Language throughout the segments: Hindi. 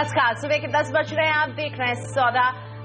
नमस्कार, सुबह के 10 बज रहे हैं। आप देख रहे हैं सौदा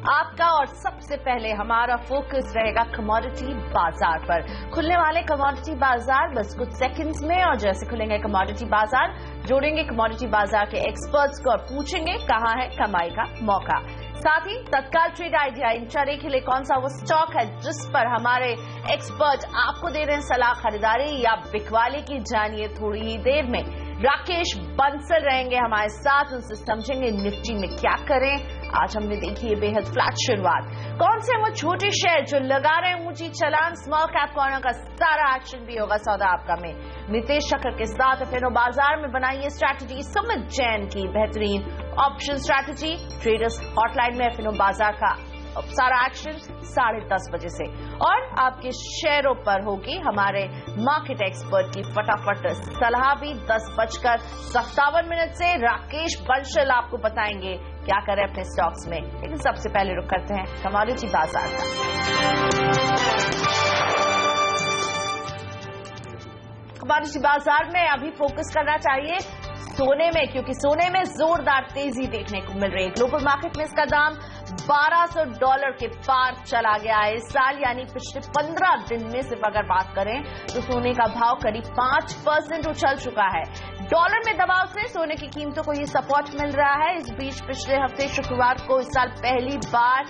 आपका, और सबसे पहले हमारा फोकस रहेगा कमोडिटी बाजार पर। खुलने वाले कमोडिटी बाजार बस कुछ सेकंड्स में, और जैसे खुलेंगे कमोडिटी बाजार जोड़ेंगे कमोडिटी बाजार के एक्सपर्ट्स को और पूछेंगे कहां है कमाई का मौका। साथ ही तत्काल ट्रेड आइडिया इंट्राडे के लिए कौन सा वो स्टॉक है जिस पर हमारे एक्सपर्ट आपको दे रहे हैं सलाह, खरीदारी या बिकवाली की, जानिए थोड़ी ही देर में। राकेश बंसल रहेंगे हमारे साथ, उनसे समझेंगे निफ्टी में क्या करें। आज हमने देखी है बेहद फ्लैट शुरुआत। कौन से वो छोटे शेयर जो लगा रहे हैं ऊंची छलांग, स्मॉल कैप कॉर्नर का सारा एक्शन भी होगा सौदा आपका में। नितेश शक्कर के साथ फिनो बाजार में बनाइए स्ट्रैटेजी। सुमित जैन की बेहतरीन ऑप्शन स्ट्रैटेजी। ट्रेडर्स हॉटलाइन में फिनो बाजार का सारा एक्शन 10:30 बजे से, और आपके शेयरों पर होगी हमारे मार्केट एक्सपर्ट की फटाफट सलाह भी 10:57 से। राकेश बंसल आपको बताएंगे क्या करें अपने स्टॉक्स में, लेकिन सबसे पहले रुक करते हैं कमोडिटी बाजार का। कमोडिटी बाजार में अभी फोकस करना चाहिए सोने में, क्योंकि सोने में जोरदार तेजी देखने को मिल रही है। ग्लोबल मार्केट में इसका दाम $1200 के पार चला गया है इस साल, यानी पिछले 15 दिन में सिर्फ अगर बात करें तो सोने का भाव करीब 5% उछल चुका है। डॉलर में दबाव से सोने की कीमतों को ये सपोर्ट मिल रहा है। इस बीच पिछले हफ्ते शुक्रवार को इस साल पहली बार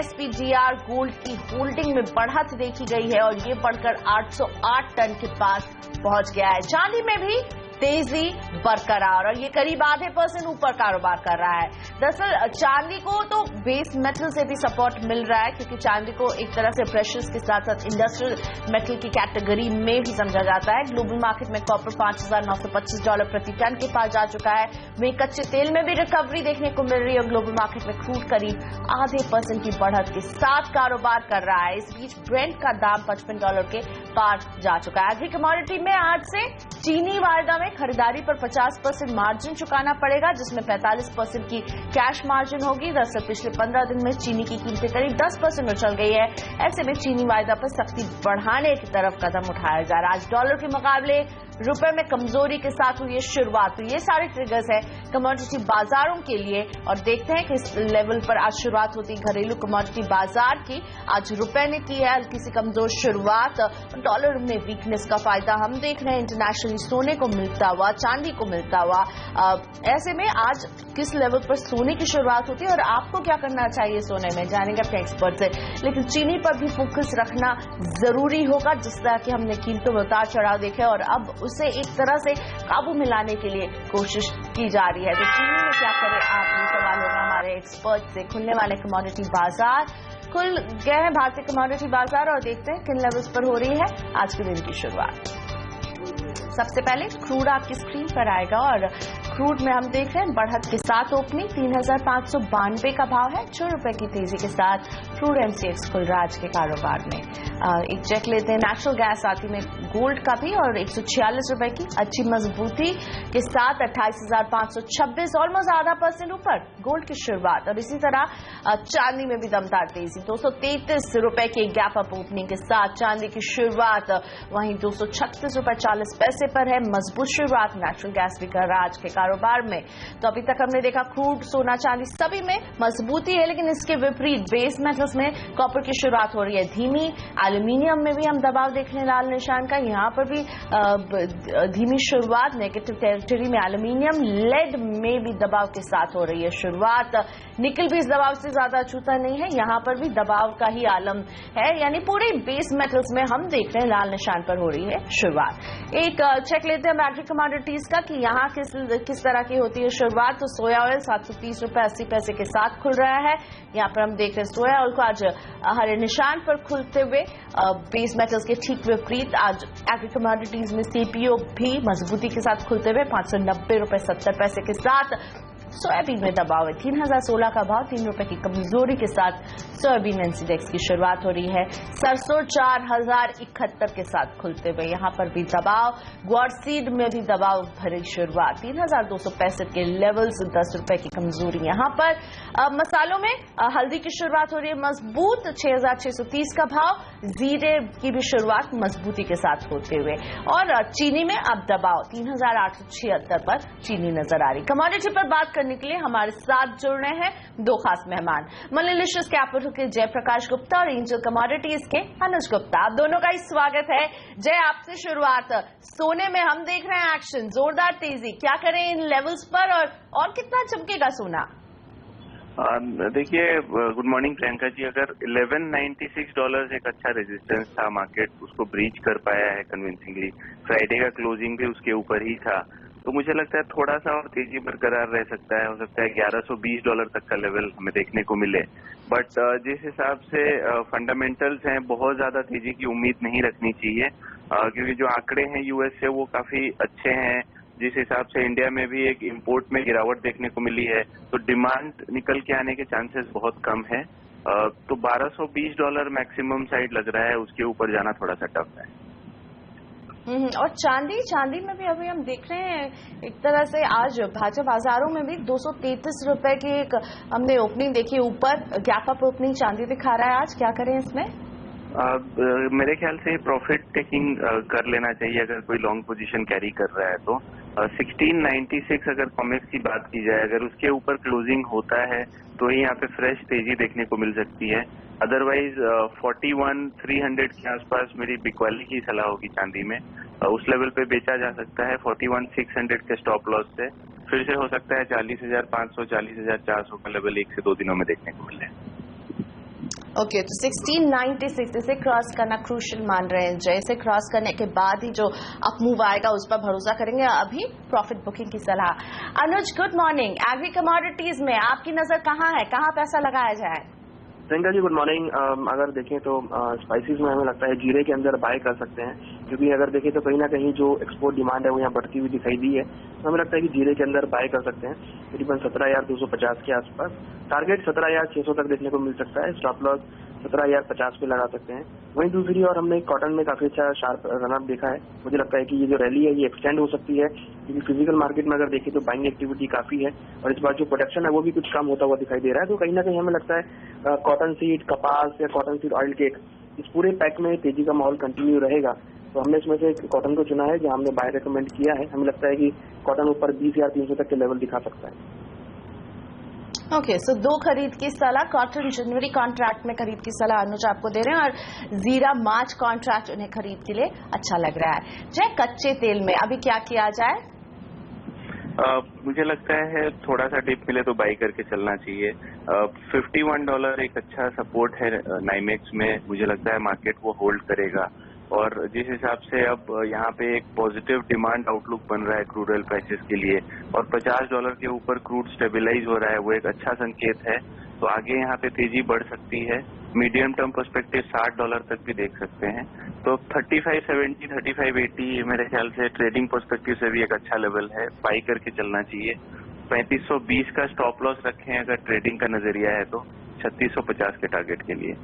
SPDR गोल्ड की होल्डिंग में बढ़त देखी गई है, और ये बढ़कर 808 टन के पास पहुंच गया है। चांदी में भी तेजी बरकरार, और ये करीब ½ ऊपर कारोबार कर रहा है। दरअसल चांदी को तो बेस मेटल से भी सपोर्ट मिल रहा है, क्योंकि चांदी को एक तरह से प्रेशर्स के साथ साथ इंडस्ट्रियल मेटल की कैटेगरी में भी समझा जाता है। ग्लोबल मार्केट में कॉपर $5,925 प्रति टन के पास जा चुका है। वहीं कच्चे तेल में भी रिकवरी देखने को मिल रही है, और ग्लोबल मार्केट में क्रूड करीब ½ की बढ़त के साथ कारोबार कर रहा है। इस बीच ब्रेंट का दाम $55 के पार जा चुका है। एग्री कमोडिटी में आज से चीनी वायदा में खरीदारी पर 50% मार्जिन चुकाना पड़ेगा, जिसमें 45% की कैश मार्जिन होगी। दरअसल पिछले 15 दिन में चीनी की कीमतें करीब 10% उछल गई है। ऐसे में चीनी वायदा पर सख्ती बढ़ाने की तरफ कदम उठाया जा रहा है। आज डॉलर के मुकाबले रुपए में कमजोरी के साथ हुई शुरुआत। तो ये सारे ट्रिगर्स है कमोडिटी बाजारों के लिए, और देखते हैं किस लेवल पर आज शुरुआत होती है घरेलू कमोडिटी बाजार की। आज रुपए ने की है हल्की सी कमजोर शुरुआत, डॉलर में वीकनेस का फायदा हम देख रहे हैं इंटरनेशनली सोने को मिलता हुआ, चांदी को मिलता हुआ। ऐसे में आज किस लेवल पर सोने की शुरुआत होती है और आपको क्या करना चाहिए सोने में, जानेंगे अपने एक्सपर्ट से। लेकिन चीनी पर भी फोकस रखना जरूरी होगा, जिस तरह की हमने कीमतों में उतार चढ़ाव देखे, और अब उसे एक तरह से काबू में लाने के लिए कोशिश की जा रही है। तो चीनी में क्या करें आप, ये सवाल होगा हमारे एक्सपर्ट से। खुलने वाले कमोडिटी बाजार खुल गए हैं भारतीय कमोडिटी बाजार, और देखते हैं किन लेवल्स पर हो रही है आज के दिन की शुरुआत। सबसे पहले क्रूड आपकी स्क्रीन पर आएगा, और क्रूड में हम देख रहे हैं बढ़त के साथ ओपनिंग 3,592 का भाव है। 6 रुपए की तेजी के साथ क्रूड MCX खुल रहा आज के कारोबार में। एक चेक लेते हैं नेचुरल गैस आती में गोल्ड का भी, और 146 रुपए की अच्छी मजबूती के साथ 28,526, ऑलमोस्ट ½ ऊपर गोल्ड की शुरुआत। और इसी तरह चांदी में भी दमदार तेजी, 233 रुपए के गैप अप ओपनिंग के साथ चांदी की शुरुआत। वहीं 236 रुपए 40 पैसे पर है, मजबूत शुरुआत नेचुरल गैस भी कर रहा आज के कारोबार में। तो अभी तक हमने देखा क्रूड, सोना, चांदी सभी में मजबूती है, लेकिन इसके विपरीत बेस मेटल्स में कॉपर की शुरुआत हो रही है धीमी। एल्यूमिनियम में भी हम दबाव देख रहे हैं लाल निशान का, यहाँ पर भी धीमी शुरुआत, नेगेटिव टेरिटरी में एल्यूमिनियम। लेड में भी दबाव के साथ हो रही है शुरुआत। निकल भी इस दबाव से ज्यादा छूता नहीं है, यहाँ पर भी दबाव का ही आलम है, यानी पूरे बेस मेटल्स में हम देख रहे हैं लाल निशान पर हो रही है शुरुआत। एक चेक लेते हैं एग्री कमोडिटीज का कि यहाँ किस तरह की होती है शुरुआत। तो सोया ऑयल 730 रुपए 80 पैसे के साथ खुल रहा है। यहाँ पर हम देख रहे हैं सोया ऑयल को आज हरे निशान पर खुलते हुए, बेस मेटल्स के ठीक विपरीत आज एग्री कमोडिटीज में CPO भी मजबूती के साथ खुलते हुए 590 रुपए 70 पैसे के साथ। सोयाबीन में दबाव है 3,016 का भाव, 3 रुपए की कमजोरी के साथ सोयाबीन इंडेक्स की शुरुआत हो रही है। सरसों 4,071 के साथ खुलते हुए यहाँ पर भी दबाव। ग्वार सीड में भी दबाव भरी शुरुआत, 3,265 के लेवल्स, 10 रुपए की कमजोरी यहाँ पर। मसालों में हल्दी की शुरुआत हो रही है मजबूत, 6,630 का भाव। जीरे की भी शुरुआत मजबूती के साथ होते हुए, और चीनी में अब दबाव 3,876 पर चीनी नजर आ रही। कमोडिटी पर बात करने करने के लिए हमारे साथ जुड़ रहे हैं दो खास मेहमान, मनीलिशियस कैपिटल के जयप्रकाश गुप्ता और एंजल कमोडिटीज के अनुज गुप्ता। आप दोनों का ही स्वागत है। जय, आपसे शुरुआत। सोने में हम देख रहे हैं एक्शन, जोरदार तेजी, क्या करें इन लेवल्स पर और कितना चमकेगा सोना? देखिए, गुड मॉर्निंग प्रियंका जी। अगर $1196 एक अच्छा रेजिस्टेंस था, मार्केट उसको ब्रीच कर पाया है कन्विंसिंगली, फ्राइडे का क्लोजिंग भी उसके ऊपर ही था, तो मुझे लगता है थोड़ा सा और तेजी बरकरार रह सकता है। हो सकता है $1120 तक का लेवल हमें देखने को मिले। बट जिस हिसाब से फंडामेंटल्स हैं, बहुत ज्यादा तेजी की उम्मीद नहीं रखनी चाहिए, क्योंकि जो आंकड़े हैं यूएस से वो काफी अच्छे हैं। जिस हिसाब से इंडिया में भी एक इंपोर्ट में गिरावट देखने को मिली है, तो डिमांड निकल के आने के चांसेस बहुत कम है। तो $1220 मैक्सिमम साइड लग रहा है, उसके ऊपर जाना थोड़ा सा टफ है। और चांदी में भी अभी हम देख रहे हैं एक तरह से आज भाजपा बाजारों में भी 233 रुपए की एक हमने ओपनिंग देखी, ऊपर गैप अप ओपनिंग चांदी दिखा रहा है आज। क्या करें इसमें? मेरे ख्याल से प्रॉफिट टेकिंग कर लेना चाहिए अगर कोई लॉन्ग पोजीशन कैरी कर रहा है तो। 1696 अगर कॉमेक्स की बात की जाए, अगर उसके ऊपर क्लोजिंग होता है तो ही यहाँ पे फ्रेश तेजी देखने को मिल सकती है। अदरवाइज 41,300 के आसपास मेरी बिकवाली की सलाह होगी चांदी में। उस लेवल पे बेचा जा सकता है 41,600 के स्टॉप लॉस से। फिर से हो सकता है 40,500 40,400 का लेवल 1 से 2 दिनों में देखने को मिले। ओके, तो 1696 इसे क्रॉस करना क्रूशियल मान रहे हैं जय। इसे क्रॉस करने के बाद ही जो अप मूव आएगा उस पर भरोसा करेंगे। अभी प्रॉफिट बुकिंग की सलाह। अनुज, गुड मॉर्निंग। एग्री कमोडिटीज में आपकी नजर कहाँ है, कहाँ पैसा लगाया जाए? Priyanka ji, good morning. अगर देखें तो स्पाइसेस में हमें लगता है जीरे के अंदर बाय कर सकते हैं, क्योंकि अगर देखें तो कहीं ना कहीं जो एक्सपोर्ट डिमांड है वो यहाँ बढ़ती हुई दिखाई दी है। तो हमें लगता है कि जीरे के अंदर बाय कर सकते हैं करीबन 17,250 के आसपास। टारगेट 17,600 तक देखने को मिल सकता है। स्टॉप लॉस 17,050 पे लगा सकते हैं। वहीं दूसरी और हमने कॉटन में काफी अच्छा शार्प रनअप देखा है। मुझे लगता है कि ये जो रैली है ये एक्सटेंड हो सकती है, क्योंकि फिजिकल मार्केट में अगर देखें तो बाइंग एक्टिविटी काफी है और इस बार जो प्रोडक्शन है वो भी कुछ कम होता हुआ दिखाई दे रहा है। तो कहीं ना कहीं हमें लगता है कॉटन सीड, कपास या कॉटन सीड ऑयल केक, इस पूरे पैक में तेजी का माहौल कंटिन्यू रहेगा। तो हमने इसमें से कॉटन को चुना है, जहां हमने बाय रिकमेंड किया है। हमें लगता है कि कॉटन ऊपर 20,300 तक के लेवल दिखा सकता है। ओके, सो 2 खरीद की सलाह, कॉटन जनवरी कॉन्ट्रैक्ट में खरीद की सलाह अनुज आपको दे रहे हैं, और जीरा मार्च कॉन्ट्रैक्ट उन्हें खरीद के लिए अच्छा लग रहा है। जय, कच्चे तेल में अभी क्या किया जाए? मुझे लगता है थोड़ा सा डिप मिले तो बाई करके चलना चाहिए। $51 एक अच्छा सपोर्ट है नाइमेक्स में। मुझे लगता है मार्केट वो होल्ड करेगा, और जिस हिसाब से अब यहाँ पे एक पॉजिटिव डिमांड आउटलुक बन रहा है क्रूड ऑयल प्राइसेस के लिए, और $50 के ऊपर क्रूड स्टेबलाइज हो रहा है, वो एक अच्छा संकेत है। तो आगे यहाँ पे तेजी बढ़ सकती है। मीडियम टर्म पर्सपेक्टिव $60 तक भी देख सकते हैं। तो 3570 3580 मेरे ख्याल से ट्रेडिंग पर्सपेक्टिव से भी एक अच्छा लेवल है, बाई करके चलना चाहिए। 3520 का स्टॉप लॉस रखें अगर ट्रेडिंग का नजरिया है तो, 3650 के टारगेट के लिए।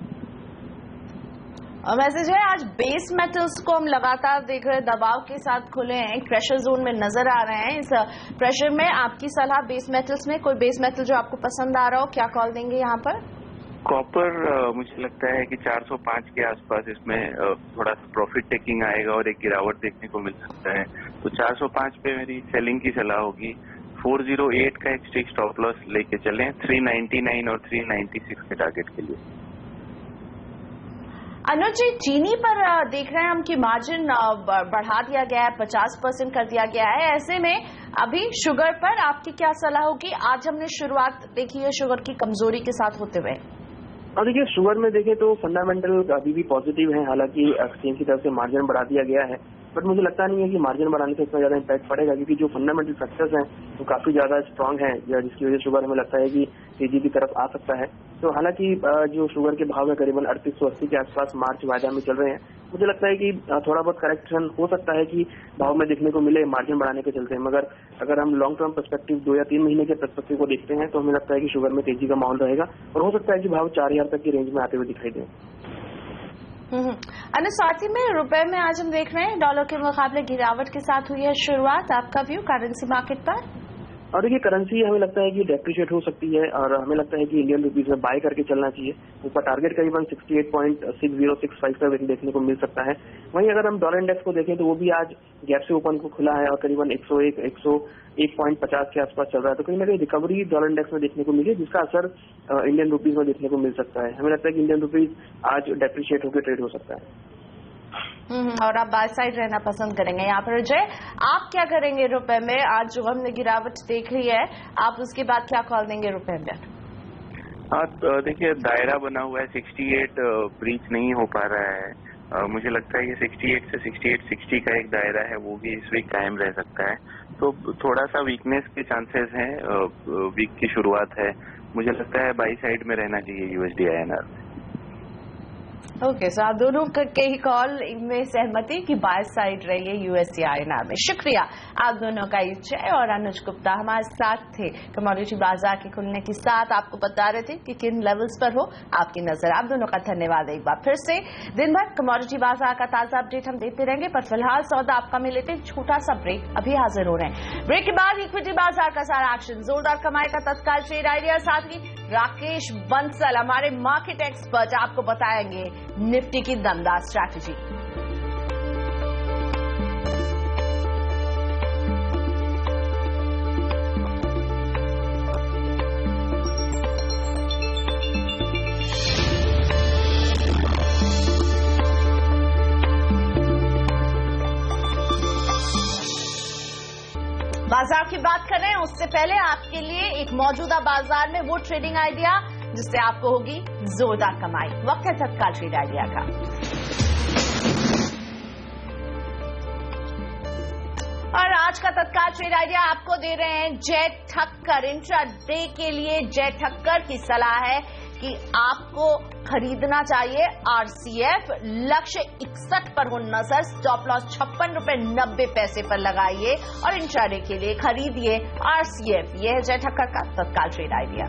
और मैसेज है, आज बेस मेटल्स को हम लगातार देख रहे हैं दबाव के साथ खुले हैं, प्रेशर जोन में नजर आ रहे हैं। इस प्रेशर में आपकी सलाह बेस मेटल्स में, कोई बेस मेटल जो आपको पसंद आ रहा हो, क्या कॉल देंगे यहाँ पर? कॉपर मुझे लगता है कि 405 के आसपास इसमें थोड़ा सा प्रॉफिट टेकिंग आएगा और एक गिरावट देखने को मिल सकता है। तो 405 पे मेरी सेलिंग की सलाह होगी। 408 का एक स्टिक स्टॉप लॉस लेके चलें, 399 और 396 के टारगेट के लिए। अनुज जी, चीनी पर देख रहे हैं हम कि मार्जिन बढ़ा दिया गया है, 50% कर दिया गया है। ऐसे में अभी शुगर पर आपकी क्या सलाह होगी? आज हमने शुरुआत देखी है शुगर की कमजोरी के साथ होते हुए। और देखिए, शुगर में देखें तो फंडामेंटल अभी भी पॉजिटिव है। हालांकि एक्सचेंज की तरफ से मार्जिन बढ़ा दिया गया है, बट मुझे लगता नहीं है कि मार्जिन बढ़ाने से इतना ज्यादा इम्पैक्ट पड़ेगा, क्योंकि जो फंडामेंटल फैक्टर्स हैं वो काफी ज्यादा स्ट्रांग है, जिसकी वजह से शुगर हमें लगता है कि तेजी की तरफ आ सकता है। तो हालांकि जो शुगर के भाव है करीबन 3880 के आसपास मार्च वायदा में चल रहे हैं। मुझे लगता है कि थोड़ा बहुत करेक्शन हो सकता है कि भाव में देखने को मिले मार्जिन बढ़ाने के चलते, मगर अगर हम लॉन्ग टर्म पर्सपेक्टिव 2 या 3 महीने के पर्सपेक्टिव को देखते हैं तो हमें लगता है कि शुगर में तेजी का माहौल रहेगा, और हो सकता है कि भाव 4000 तक की रेंज में आते हुए दिखाई दे। साथ ही में रुपए में आज हम देख रहे हैं डॉलर के मुकाबले गिरावट के साथ हुई है शुरुआत। आपका व्यू करेंसी मार्केट पर? और देखिए करेंसी हमें लगता है कि डेप्रिशिएट हो सकती है और हमें लगता है कि इंडियन रुपीज में बाय करके चलना चाहिए। ऊपर टारगेट करीबन 68.6065 का देखने को मिल सकता है। वहीं अगर हम डॉलर इंडेक्स को देखें तो वो भी आज गैप से ओपन को खुला है और करीबन 101.50 के आसपास चल रहा है। तो कहीं ना कहीं रिकवरी डॉलर इंडेक्स में देखने को मिली, जिसका असर इंडियन रुपीज में देखने को मिल सकता है। हमें लगता है कि इंडियन रुपीज आज डेप्रिशिएट होकर ट्रेड हो सकता है। और आप बाय साइड रहना पसंद करेंगे यहाँ पर। अजय, आप क्या करेंगे रुपए में? आज जो हमने गिरावट देख रही है, आप उसके बाद क्या कॉल देंगे रुपए में? हाँ, देखिए दायरा बना हुआ है, 68 ब्रीच नहीं हो पा रहा है। मुझे लगता है ये 68 से 6860 का एक दायरा है, वो भी इस वीक कायम रह सकता है। तो थोड़ा सा वीकनेस के चांसेस हैं, वीक की शुरुआत है। मुझे लगता है बाई साइड में रहना चाहिए USD INR। ओके, सो आप दोनों के ही कॉल में सहमति कि बाय साइड रहिए USD INR में। शुक्रिया आप दोनों का। जय और अनुज गुप्ता हमारे साथ थे। कमोडिटी बाजार के खुलने के साथ आपको बता रहे थे कि किन लेवल्स पर हो आपकी नजर। आप दोनों का धन्यवाद एक बार फिर से। दिन भर कमोडिटी बाजार का ताजा अपडेट हम देते रहेंगे, पर फिलहाल सौदा आपका में लेते छोटा सा ब्रेक, अभी हाजिर हो रहे हैं। ब्रेक के बाद इक्विटी बाजार का सारा एक्शन, जोरदार कमाई का तत्काल ट्रेड आइडिया, साथ ही राकेश बंसल हमारे मार्केट एक्सपर्ट आपको बताएंगे निफ्टी की दमदार स्ट्रैटेजी। बाजार की बात कर रहे हैं, उससे पहले आपके लिए एक मौजूदा बाजार में वो ट्रेडिंग आइडिया जिससे आपको होगी जोरदार कमाई। वक्त है तत्काल ट्रेड आइडिया का। और आज का तत्काल ट्रेड आइडिया आपको दे रहे हैं जय ठक्कर। इंट्राडे के लिए जय ठक्कर की सलाह है कि आपको खरीदना चाहिए RCF। लक्ष्य 61 पर हो नजर, स्टॉप लॉस 56.90 पर लगाइए और इंट्राडे के लिए खरीदिए RCF। यह है जय ठक्कर का तत्काल ट्रेड आइडिया।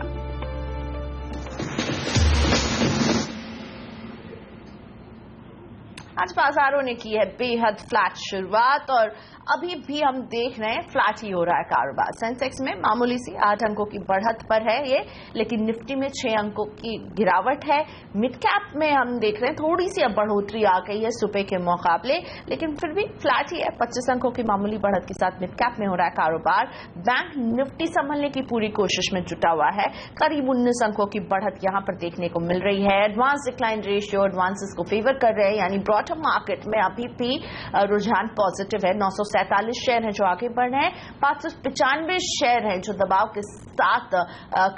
आज बाजारों ने की है बेहद फ्लैट शुरुआत और अभी भी हम देख रहे हैं फ्लैट ही हो रहा है कारोबार। सेंसेक्स में मामूली सी 8 अंकों की बढ़त पर है ये, लेकिन निफ्टी में 6 अंकों की गिरावट है। मिड कैप में हम देख रहे हैं थोड़ी सी अब बढ़ोतरी आ गई है सुबह के मुकाबले, लेकिन फिर भी फ्लैट ही है। 25 अंकों की मामूली बढ़त के साथ मिड कैप में हो रहा है कारोबार। बैंक निफ्टी संभलने की पूरी कोशिश में जुटा हुआ है, करीब 19 अंकों की बढ़त यहां पर देखने को मिल रही है। एडवांस डिक्लाइन रेशियो एडवांसेस को फेवर कर रहे हैं, यानी बॉटम मार्केट में अभी भी रुझान पॉजिटिव है। 947 शेयर हैं जो आगे बढ़ रहे हैं, 595 शेयर हैं जो दबाव के साथ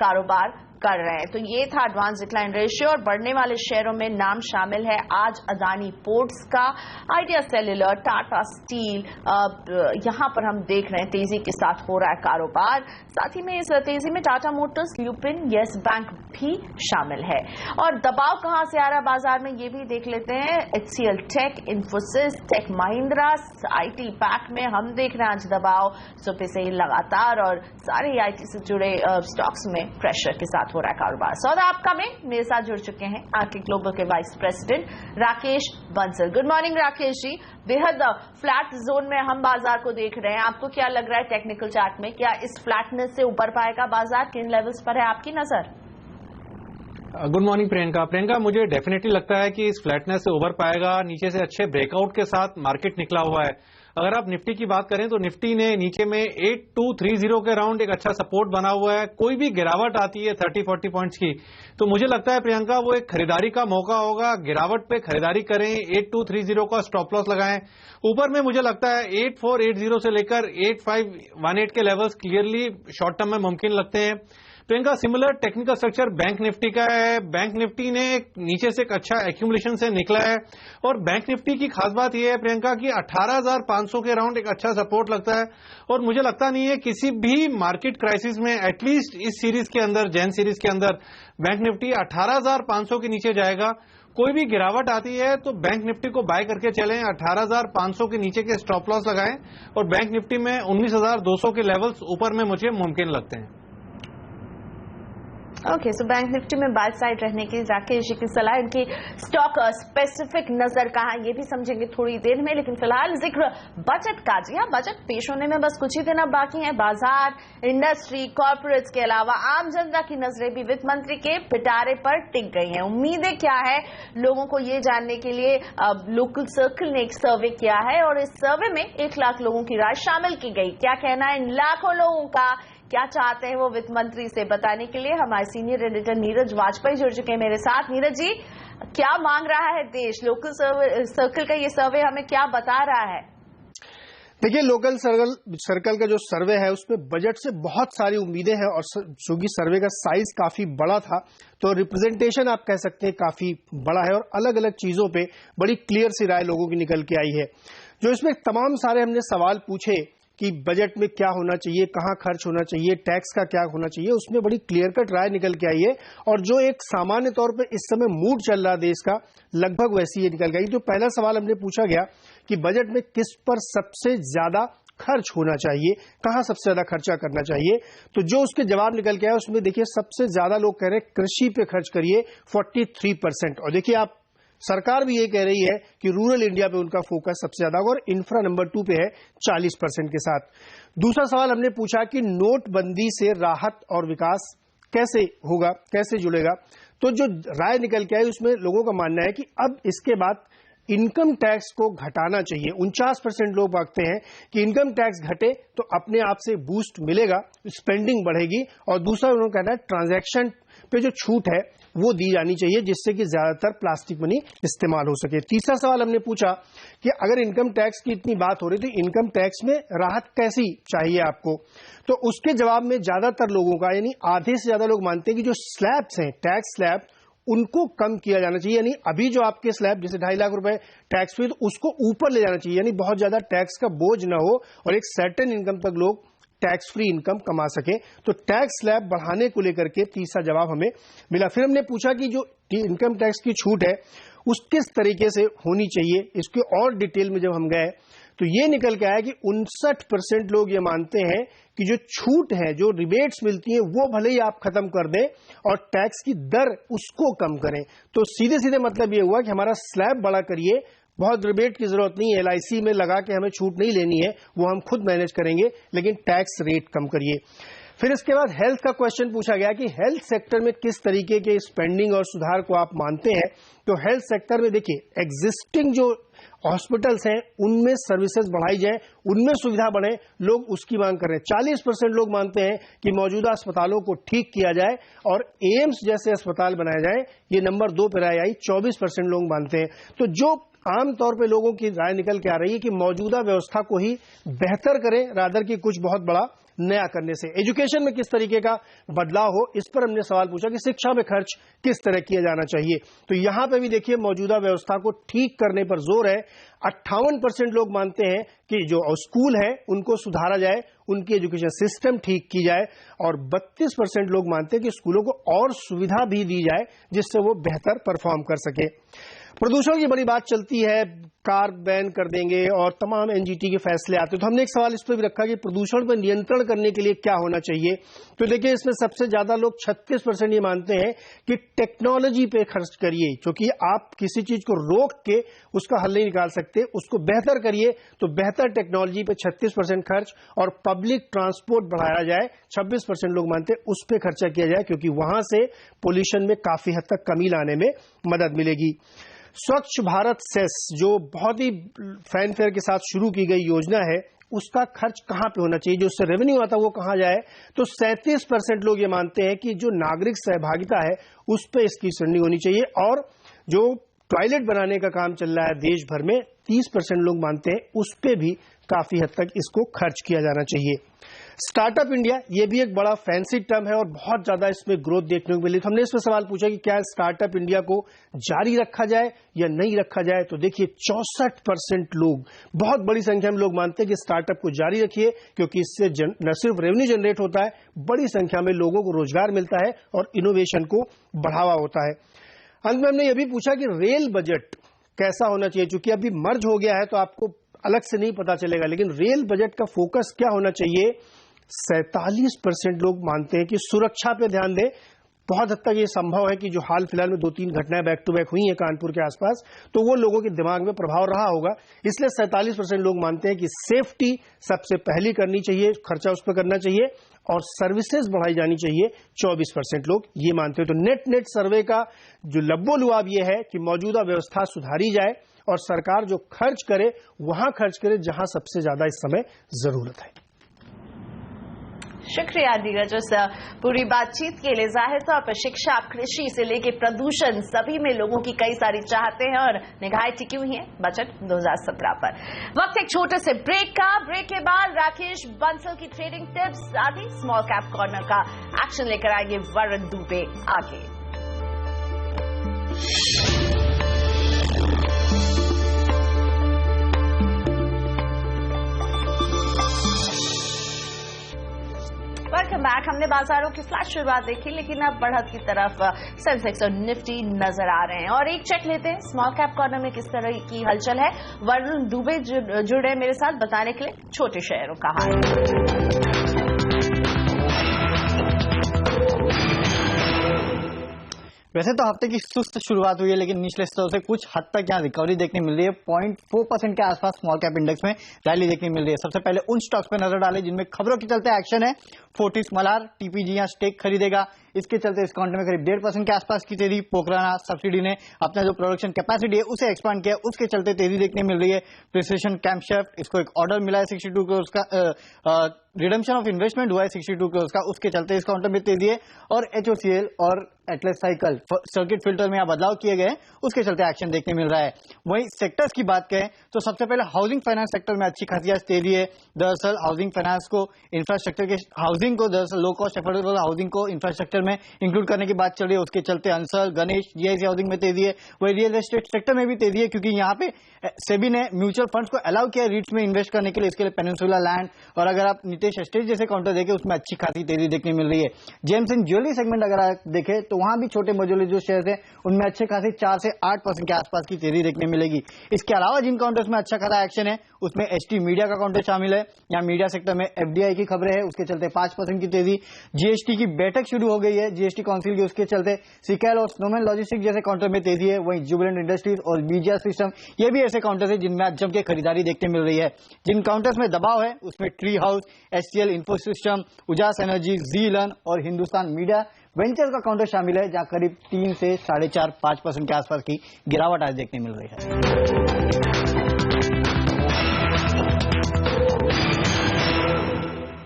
कारोबार कर रहे हैं। तो ये था एडवांस डिक्लाइन रेशियो। और बढ़ने वाले शेयरों में नाम शामिल है आज अदानी पोर्ट्स का, आइडिया सेल्युलर, टाटा स्टील। यहां पर हम देख रहे हैं तेजी के साथ हो रहा है कारोबार। साथ ही में इस तेजी में Tata Motors, lupin, yes bank भी शामिल है। और दबाव कहां से आ रहा है बाजार में ये भी देख लेते हैं। HCL tech, Infosys, tech Mahindra, IT pack में हम देख रहे हैं आज दबाव सुबह से ही लगातार, और सारे IT से जुड़े स्टॉक्स में प्रेशर के साथ हो रहा है कारोबार। सौदा आपका में मेरे साथ जुड़ चुके हैं आर्किक ग्लोबल के vice president Rakesh Bansal. Good morning Rakesh ji. बेहद फ्लैट जोन में हम बाजार को देख रहे हैं, आपको क्या लग रहा है टेक्निकल चार्ट में, क्या इस फ्लैटनेस से उबर पाएगा बाजार? किन लेवल्स पर है आपकी नजर? गुड मॉर्निंग प्रियंका, मुझे डेफिनेटली लगता है कि इस फ्लैटनेस से उबर पाएगा। नीचे से अच्छे ब्रेकआउट के साथ मार्केट निकला हुआ है। अगर आप निफ्टी की बात करें तो निफ्टी ने नीचे में 8230 के राउंड एक अच्छा सपोर्ट बना हुआ है। कोई भी गिरावट आती है 30-40 पॉइंट्स की, तो मुझे लगता है प्रियंका वो एक खरीदारी का मौका होगा। गिरावट पे खरीदारी करें, 8230 का स्टॉप लॉस लगाएं। ऊपर में मुझे लगता है 8480 से लेकर 8518 के लेवल्स क्लियरली शॉर्ट टर्म में मुमकिन लगते हैं। Priyanka, similar technical structure bank Nifty का है। बैंक निफ्टी ने नीचे से एक अच्छा एक्यूमुलेशन से निकला है, और बैंक निफ्टी की खास बात यह है प्रियंका कि 18500 के राउंड एक अच्छा सपोर्ट लगता है। और मुझे लगता नहीं है किसी भी मार्केट क्राइसिस में, एटलीस्ट इस सीरीज के अंदर, जैन सीरीज के अंदर, बैंक निफ्टी 18500 के नीचे जाएगा। कोई भी गिरावट आती है तो बैंक निफ्टी को बाय करके चलें, 18500 के नीचे के स्टॉप लॉस लगाएं, और बैंक निफ्टी में 19200 के लेवल्स ऊपर में मुझे मुमकिन लगते हैं। ओके, सो बैंक निफ्टी में बाय साइड रहने की राकेश जी की सलाह, इनकी स्टॉक स्पेसिफिक नजर कहाँ ये भी समझेंगे थोड़ी देर में, लेकिन फिलहाल जिक्र बजट का। जी हाँ, बजट पेश होने में बस कुछ ही दिन अब बाकी हैं। बाजार, इंडस्ट्री, कॉर्पोरेट्स के अलावा आम जनता की नजरें भी वित्त मंत्री के पिटारे पर टिक गई हैं। उम्मीदें क्या है लोगों को ये जानने के लिए लोकल सर्कल ने एक सर्वे किया है और इस सर्वे में 1 लाख लोगों की राय शामिल की गई। क्या कहना है इन लाखों लोगों का, क्या चाहते हैं वो वित्त मंत्री से, बताने के लिए हमारे सीनियर एडिटर नीरज वाजपेयी जुड़ चुके हैं मेरे साथ। नीरज जी, क्या मांग रहा है देश? लोकल सर्कल का ये सर्वे हमें क्या बता रहा है? देखिए, लोकल सर्कल का जो सर्वे है उसमें बजट से बहुत सारी उम्मीदें हैं और चूंकि सर्वे का साइज काफी बड़ा था तो रिप्रेजेंटेशन आप कह सकते हैं काफी बड़ा है और अलग अलग चीजों पे बड़ी क्लियर सी राय लोगों की निकल के आई है। जो इसमें तमाम सारे हमने सवाल पूछे कि बजट में क्या होना चाहिए, कहां खर्च होना चाहिए, टैक्स का क्या होना चाहिए, उसमें बड़ी क्लियर कट राय निकल के आई है और जो एक सामान्य तौर पे इस समय मूड चल रहा देश का, लगभग वैसी ही निकल गई। तो पहला सवाल हमने पूछा गया कि बजट में किस पर सबसे ज्यादा खर्च होना चाहिए, कहां सबसे ज्यादा खर्चा करना चाहिए, तो जो उसके जवाब निकल के आया उसमें देखिए सबसे ज्यादा लोग कह रहे हैं कृषि पे खर्च करिए 43%। और देखिए आप सरकार भी ये कह रही है कि रूरल इंडिया पे उनका फोकस सबसे ज्यादा होगा और इंफ्रा नंबर 2 पे है 40% के साथ। दूसरा सवाल हमने पूछा कि नोटबंदी से राहत और विकास कैसे होगा, कैसे जुड़ेगा, तो जो राय निकल के आई उसमें लोगों का मानना है कि अब इसके बाद इनकम टैक्स को घटाना चाहिए। 49% लोग मांगते हैं कि इनकम टैक्स घटे तो अपने आप से बूस्ट मिलेगा, स्पेंडिंग बढ़ेगी। और दूसरा उन्होंने कहना है ट्रांजैक्शन पे जो छूट है वो दी जानी चाहिए जिससे कि ज्यादातर प्लास्टिक मनी इस्तेमाल हो सके। तीसरा सवाल हमने पूछा कि अगर इनकम टैक्स की इतनी बात हो रही तो इनकम टैक्स में राहत कैसी चाहिए आपको, तो उसके जवाब में ज्यादातर लोगों का यानी आधे से ज्यादा लोग मानते हैं कि जो स्लैब्स हैं, टैक्स स्लैब, उनको कम किया जाना चाहिए। यानी अभी जो आपके स्लैब जैसे 2.5 लाख रुपए टैक्स फ्री, तो उसको ऊपर ले जाना चाहिए, यानी बहुत ज्यादा टैक्स का बोझ ना हो और एक सर्टेन इनकम तक लोग टैक्स फ्री इनकम कमा सके। तो टैक्स स्लैब बढ़ाने को लेकर के तीसरा जवाब हमें मिला। फिर हमने पूछा कि जो इनकम टैक्स की छूट है उस किस तरीके से होनी चाहिए, इसके और डिटेल में जब हम गए तो ये निकल के आया कि 59% लोग ये मानते हैं कि जो छूट है, जो रिबेट्स मिलती हैं, वो भले ही आप खत्म कर दें और टैक्स की दर उसको कम करें। तो सीधे सीधे मतलब ये हुआ कि हमारा स्लैब बड़ा करिए, बहुत रिबेट की जरूरत नहीं है, LIC में लगा के हमें छूट नहीं लेनी है, वो हम खुद मैनेज करेंगे, लेकिन टैक्स रेट कम करिए। फिर इसके बाद हेल्थ का क्वेश्चन पूछा गया कि हेल्थ सेक्टर में किस तरीके के स्पेंडिंग और सुधार को आप मानते हैं। तो हेल्थ सेक्टर में देखिए एग्जिस्टिंग जो हॉस्पिटल्स हैं उनमें सर्विसेज बढ़ाई जाए, उनमें सुविधा बढ़े, लोग उसकी मांग कर रहे हैं। 40% लोग मानते हैं कि मौजूदा अस्पतालों को ठीक किया जाए और एम्स जैसे अस्पताल बनाए जाए। ये नंबर 2 पर राय आई, 24% लोग मानते हैं। तो जो आमतौर पे लोगों की राय निकल के आ रही है कि मौजूदा व्यवस्था को ही बेहतर करें रादर की कुछ बहुत बड़ा नया करने से। एजुकेशन में किस तरीके का बदलाव हो, इस पर हमने सवाल पूछा कि शिक्षा में खर्च किस तरह किया जाना चाहिए। तो यहां पे भी देखिए मौजूदा व्यवस्था को ठीक करने पर जोर है। 58% लोग मानते हैं कि जो स्कूल है उनको सुधारा जाए, उनकी एजुकेशन सिस्टम ठीक की जाए और 32% लोग मानते हैं कि स्कूलों को और सुविधा भी दी जाए जिससे वो बेहतर परफॉर्म कर सके। प्रदूषण की बड़ी बात चलती है, कार बैन कर देंगे और तमाम NGT के फैसले आते हैं। तो हमने एक सवाल इस पर भी रखा कि प्रदूषण पर नियंत्रण करने के लिए क्या होना चाहिए। तो देखिए इसमें सबसे ज्यादा लोग 36% ये मानते हैं कि टेक्नोलॉजी पे खर्च करिए, क्योंकि आप किसी चीज को रोक के उसका हल नहीं निकाल सकते, उसको बेहतर करिए। तो बेहतर टेक्नोलॉजी पे 36% खर्च और पब्लिक ट्रांसपोर्ट बढ़ाया जाए, 26% लोग मानते हैं उस पर खर्चा किया जाए, क्योंकि वहां से पोल्यूशन में काफी हद तक कमी लाने में मदद मिलेगी। स्वच्छ भारत सेस जो बहुत ही फैनफेयर के साथ शुरू की गई योजना है, उसका खर्च कहां पे होना चाहिए, जो उससे रेवेन्यू आता है वो कहां जाए। तो 37% लोग ये मानते हैं कि जो नागरिक सहभागिता है उस पे इसकी स्पेंडिंग होनी चाहिए। और जो टॉयलेट बनाने का काम चल रहा है देश भर में, 30% लोग मानते हैं उस पे भी काफी हद तक इसको खर्च किया जाना चाहिए। स्टार्टअप इंडिया ये भी एक बड़ा फैंसी टर्म है और बहुत ज्यादा इसमें ग्रोथ देखने को मिली। तो हमने इसमें सवाल पूछा कि क्या स्टार्टअप इंडिया को जारी रखा जाए या नहीं रखा जाए। तो देखिए 64% लोग, बहुत बड़ी संख्या में लोग मानते हैं कि स्टार्टअप को जारी रखिए, क्योंकि इससे न सिर्फ रेवेन्यू जनरेट होता है, बड़ी संख्या में लोगों को रोजगार मिलता है और इनोवेशन को बढ़ावा होता है। अंत में हमने ये भी पूछा कि रेल बजट कैसा होना चाहिए, चूंकि अभी मर्ज हो गया है तो आपको अलग से नहीं पता चलेगा, लेकिन रेल बजट का फोकस क्या होना चाहिए। 47% लोग मानते हैं कि सुरक्षा पे ध्यान दें, बहुत हद तक ये संभव है कि जो हाल फिलहाल में 2-3 घटनाएं बैक टू बैक हुई हैं कानपुर के आसपास, तो वो लोगों के दिमाग में प्रभाव रहा होगा। इसलिए 47% लोग मानते हैं कि सेफ्टी सबसे पहली करनी चाहिए, खर्चा उस पर करना चाहिए और सर्विसेज बढ़ाई जानी चाहिए, 24% लोग ये मानते हैं। तो नेट सर्वे का जो लब्बो-लुआब ये है कि मौजूदा व्यवस्था सुधारी जाए और सरकार जो खर्च करे वहां खर्च करे जहां सबसे ज्यादा इस समय जरूरत है। शुक्रिया नीरज उस पूरी बातचीत के लिए। जाहिर तौर पर शिक्षा, कृषि से लेके प्रदूषण, सभी में लोगों की कई सारी चाहते हैं और निगाहें टिकी हुई हैं बजट 2017 पर। वक्त एक छोटे से ब्रेक का। ब्रेक के बाद राकेश बंसल की ट्रेडिंग टिप्स, साथ ही स्मॉल कैप कॉर्नर का एक्शन लेकर आएंगे वरुण दुबे आगे। Welcome back. हमने बाजारों की फ्लैश शुरुआत देखी, लेकिन अब बढ़त की तरफ सेंसेक्स और निफ्टी नजर आ रहे हैं। और एक चेक लेते हैं स्मॉल कैप कॉर्नर में किस तरह की हलचल है। वरुण दुबे जुड़ रहे हैं मेरे साथ बताने के लिए छोटे शेयरों का हाल। वैसे तो हफ्ते की सुस्त शुरुआत हुई है, लेकिन निचले स्तरों से कुछ हद तक यहाँ रिकवरी देखने मिल रही है। 0.4% के आसपास स्मॉल कैप इंडेक्स में रैली देखने मिल रही है। सबसे पहले उन स्टॉक्स पर नजर डालें जिनमें खबरों के चलते एक्शन है। फोर्टिस मलार टीपीजी यहाँ स्टेक खरीदेगा, इसके चलते इस काउंटर में करीब 1.5% के आसपास की तेजी। पोखराना सब्सिडी ने अपना जो प्रोडक्शन कैपेसिटी है उसे एक्सपांड किया, उसके चलते तेजी देखने मिल रही है। प्रिसिशन कैम्पशेफ्ट, इसको एक ऑर्डर मिला है 62 करोड़ का, रिडम्पशन ऑफ इन्वेस्टमेंट हुआ है 62 करोड़ का, उसके चलते इस काउंटर में तेजी है। और एचओसीएल और एटलस साइकिल सर्किट फिल्टर में यहाँ बदलाव किए गए, उसके चलते एक्शन देखने मिल रहा है। वहीं सेक्टर्स की बात करें तो सबसे पहले हाउसिंग फाइनेंस सेक्टर में अच्छी खासी तेजी है। दरअसल हाउसिंग फाइनेंस को इंफ्रास्ट्रक्चर के हाउसिंग को दरअसल लो कॉस्ट एफोर्डेबल हाउसिंग को इंफ्रास्ट्रक्चर में इंक्लूड करने की बात चल रही है, उसके चलते अंसल, गणेश, जीआईसी हाउसिंग में तेजी है। वही रियल एस्टेट सेक्टर में भी तेजी है, क्योंकि यहाँ पे सेबी ने म्यूचुअल फंड्स को अलाउ किया रीट्स में इन्वेस्ट करने के लिए, इसके लिए पेनिनसुला लैंड और अगर आप नीतीश एस्टेट जैसे काउंटर देखें उसमें अच्छी खासी तेजी देखने मिल रही है। जेम्स एंड ज्वेलरी सेगमेंट अगर आप देखें तो वहां भी छोटे मझोले जो शेयर है उनमें अच्छे खासी 4 से 8% के आसपास की तेजी देखने मिलेगी। इसके अलावा जिन काउंटर्स में अच्छा खासा एक्शन है उसमें एचटी मीडिया का काउंटर शामिल है। यहाँ मीडिया सेक्टर में एफडीआई की खबरें हैं, उसके चलते 5% की तेजी। जीएसटी की बैठक शुरू हो गई है जीएसटी काउंसिल की, उसके चलते सिकैल और स्नोमैन लॉजिस्टिक जैसे काउंटर में तेजी है। वहीं जुबिलेंट इंडस्ट्रीज और बीजीआर सिस्टम ये भी ऐसे काउंटर है जिनमें जम के खरीदारी देखने मिल रही है। जिन काउंटर्स में दबाव है उसमें tree house, HCL infosystem, Ujaas energy, जीलन और हिंदुस्तान मीडिया वेंचर का काउंटर शामिल है, जहां करीब 3 से 4.5-5% के आसपास की गिरावट आज देखने मिल रही है।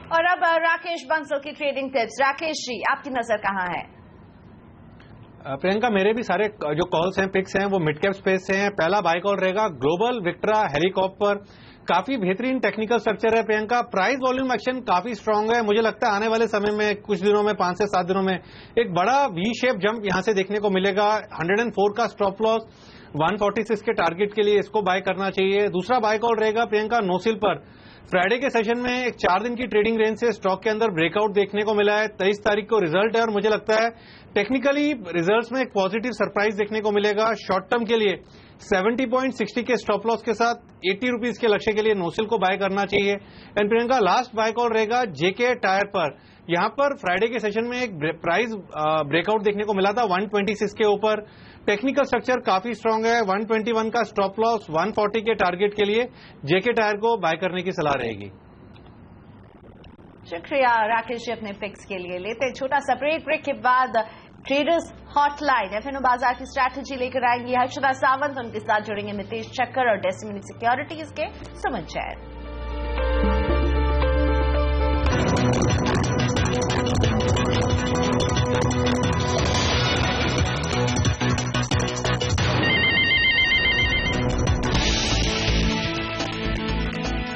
और अब राकेश बंसल की ट्रेडिंग टिप्स। राकेश जी, आपकी नजर कहां है? प्रियंका, मेरे भी सारे जो कॉल्स हैं, पिक्स हैं, वो मिड कैप स्पेस से हैं। पहला बाय कॉल रहेगा ग्लोबल विक्ट्रा हेलीकॉप्टर, काफी बेहतरीन टेक्निकल स्ट्रक्चर है। प्रियंका, प्राइस वॉल्यूम एक्शन काफी स्ट्रांग है। मुझे लगता है आने वाले समय में कुछ दिनों में 5 से 7 दिनों में एक बड़ा वी शेप जंप यहां से देखने को मिलेगा। 104 का स्टॉप लॉस, 146 के टारगेट के लिए इसको बाय करना चाहिए। दूसरा बाय कॉल रहेगा प्रियंका नोसिल पर। फ्राइडे के सेशन में एक 4 दिन की ट्रेडिंग रेंज से स्टॉक के अंदर ब्रेकआउट देखने को मिला है। 23 तारीख को रिजल्ट है और मुझे लगता है टेक्निकली रिजल्ट्स में एक पॉजिटिव सरप्राइज देखने को मिलेगा। शॉर्ट टर्म के लिए 70.60 के स्टॉप लॉस के साथ 80 रुपीज के लक्ष्य के लिए नोसिल को बाय करना चाहिए। And Priyanka, last buy call रहेगा जेके टायर पर। यहां पर फ्राइडे के सेशन में एक प्राइस ब्रेकआउट देखने को मिला था 126 के ऊपर। टेक्निकल स्ट्रक्चर काफी स्ट्रांग है। 121 का स्टॉप लॉस, 140 के टारगेट के लिए जेके टायर को बाय करने की सलाह रहेगी। शुक्रिया राकेश जी अपने पिक्स के लिए। लेते हैं छोटा सा ब्रेक। ब्रेक के बाद ट्रेडर्स हॉटलाइन एफएनओ बाजार की स्ट्रैटेजी लेकर आएंगी हर्षदा सावंत, उनके साथ जुड़ेंगे नितेश चक्कर और डेस्टिनी सिक्योरिटीज के सुमन जैन।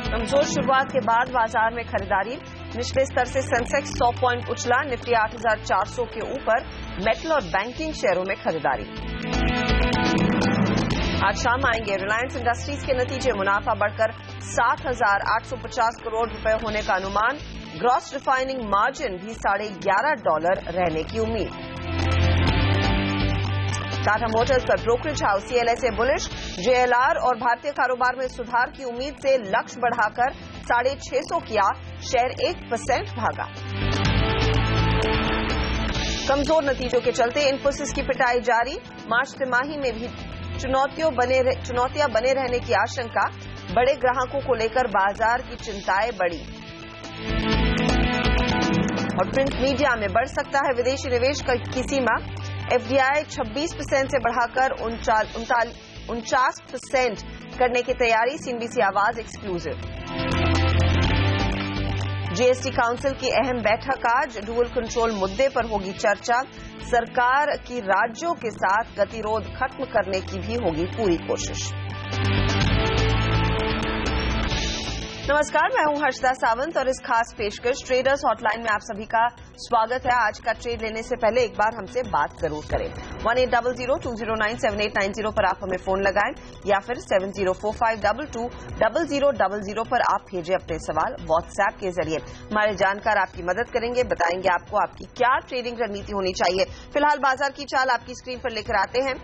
कमजोर शुरुआत के बाद बाजार में खरीदारी। निचले स्तर से सेंसेक्स 100 पॉइंट उछला, निफ्टी 8,400 के ऊपर। मेटल और बैंकिंग शेयरों में खरीदारी। आज शाम आएंगे रिलायंस इंडस्ट्रीज के नतीजे। मुनाफा बढ़कर 7,850 करोड़ रुपए होने का अनुमान। ग्रॉस रिफाइनिंग मार्जिन भी $11.5 रहने की उम्मीद। टाटा मोटर्स पर brokerage house CLSA bullish. JLR और भारतीय कारोबार में सुधार की उम्मीद से लक्ष्य बढ़ाकर 650 किया, शेयर 1% भागा। कमजोर नतीजों के चलते इन्फोसिस की पिटाई जारी, मार्च तिमाही में भी चुनौतियां बने रहने की आशंका, बड़े ग्राहकों को लेकर बाजार की चिंताएं बढ़ी। और प्रिंट मीडिया में बढ़ सकता है विदेशी निवेश की सीमा, एफडीआई 26% से बढ़ाकर 49% करने की तैयारी, सीएनबीसी आवाज एक्सक्लूसिव। जीएसटी काउंसिल की अहम बैठक आज, डुअल कंट्रोल मुद्दे पर होगी चर्चा, सरकार की राज्यों के साथ गतिरोध खत्म करने की भी होगी पूरी कोशिश। नमस्कार, मैं हूं हर्षदा सावंत और इस खास पेशकश ट्रेडर्स हॉटलाइन में आप सभी का स्वागत है। आज का ट्रेड लेने से पहले एक बार हमसे बात जरूर करें। 1800-209-7890 पर आप हमें फोन लगाएं या फिर 7045220000 पर आप भेजें अपने सवाल व्हाट्सएप के जरिए। हमारे जानकार आपकी मदद करेंगे, बताएंगे आपको आपकी क्या ट्रेडिंग रणनीति होनी चाहिए। फिलहाल बाजार की चाल आपकी स्क्रीन पर लेकर आते हैं।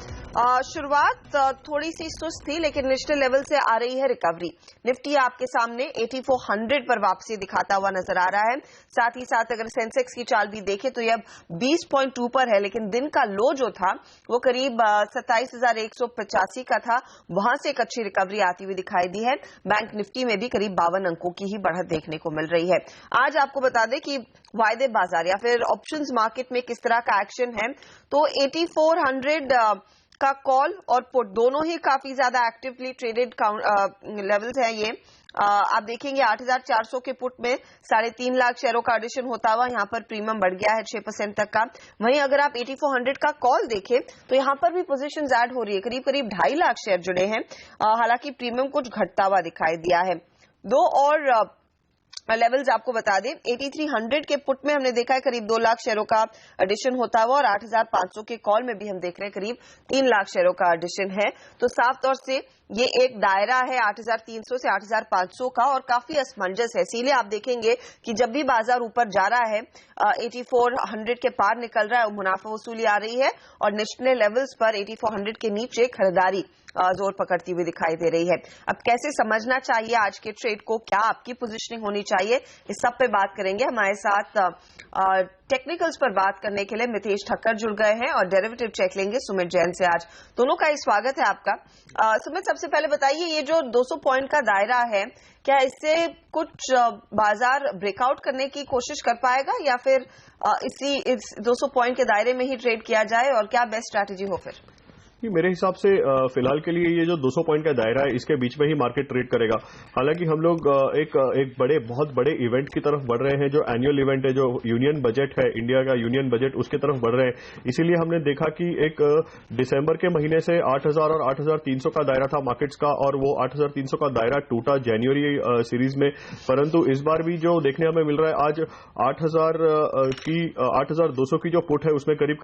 शुरुआत थोड़ी सी सुस्त थी, लेकिन निचले लेवल से आ रही है रिकवरी। निफ्टी आपके सामने 8400 पर वापसी दिखाता हुआ नजर आ रहा है। साथ ही साथ अगर सेंसेक्स की चाल भी देखें तो यह 20.2 पर है, लेकिन दिन का लो जो था वो करीब 27,185 का था। वहां से एक अच्छी रिकवरी आती हुई दिखाई दी है। बैंक निफ्टी में भी करीब 52 अंकों की ही बढ़त देखने को मिल रही है। आज आपको बता दें कि वायदे बाजार या फिर ऑप्शंस मार्केट में किस तरह का एक्शन है, तो 8400 का कॉल और पुट दोनों ही काफी ज्यादा एक्टिवली ट्रेडेड लेवल्स हैं। ये आप देखेंगे 8,400 के पुट में 3.5 लाख शेयरों का एडिशन होता हुआ यहाँ पर प्रीमियम बढ़ गया है 6% तक का। वहीं अगर आप 8400 का कॉल देखें तो यहाँ पर भी पोजीशंस ऐड हो रही है, करीब 2.5 लाख शेयर जुड़े हैं। हालांकि प्रीमियम कुछ घटता हुआ दिखाई दिया है। दो और लेवल्स आपको बता दें, 8300 के पुट में हमने देखा है करीब 2 लाख शेयरों का एडिशन होता हुआ और 8,500 के कॉल में भी हम देख रहे हैं करीब 3 लाख शेयरों का एडिशन है। तो साफ तौर से ये एक दायरा है 8,300 से 8,500 का और काफी असमंजस है। इसीलिए आप देखेंगे कि जब भी बाजार ऊपर जा रहा है 8400 के पार निकल रहा है, मुनाफा वसूली आ रही है और निचले लेवल्स पर 8400 के नीचे खरीदारी जोर पकड़ती हुई दिखाई दे रही है। अब कैसे समझना चाहिए आज के ट्रेड को, क्या आपकी पोजीशनिंग होनी चाहिए, इस सब पे बात करेंगे। हमारे साथ टेक्निकल्स पर बात करने के लिए मितेश ठक्कर जुड़ गए हैं और डेरिवेटिव चेक लेंगे सुमित जैन से। आज दोनों का ही स्वागत है आपका। सुमित, सबसे पहले बताइए, ये जो 200 पॉइंट का दायरा है, क्या इससे कुछ बाजार ब्रेकआउट करने की कोशिश कर पाएगा या फिर इस 200 पॉइंट के दायरे में ही ट्रेड किया जाए और क्या बेस्ट स्ट्रैटेजी हो फिर? मेरे हिसाब से फिलहाल के लिए ये जो 200 पॉइंट का दायरा है इसके बीच में ही मार्केट ट्रेड करेगा। हालांकि हम लोग एक बहुत बड़े इवेंट की तरफ बढ़ रहे हैं, जो एनुअल इवेंट है, जो यूनियन बजट है, इंडिया का यूनियन बजट, उसकी तरफ बढ़ रहे हैं। इसीलिए हमने देखा कि एक दिसंबर के महीने से 8,000 और 8,300 का दायरा था मार्केट्स का और वो 8,300 का दायरा टूटा जनवरी सीरीज में। परंतु इस बार भी जो देखने हमें मिल रहा है, आज 8,200 की जो पुट है उसमें करीब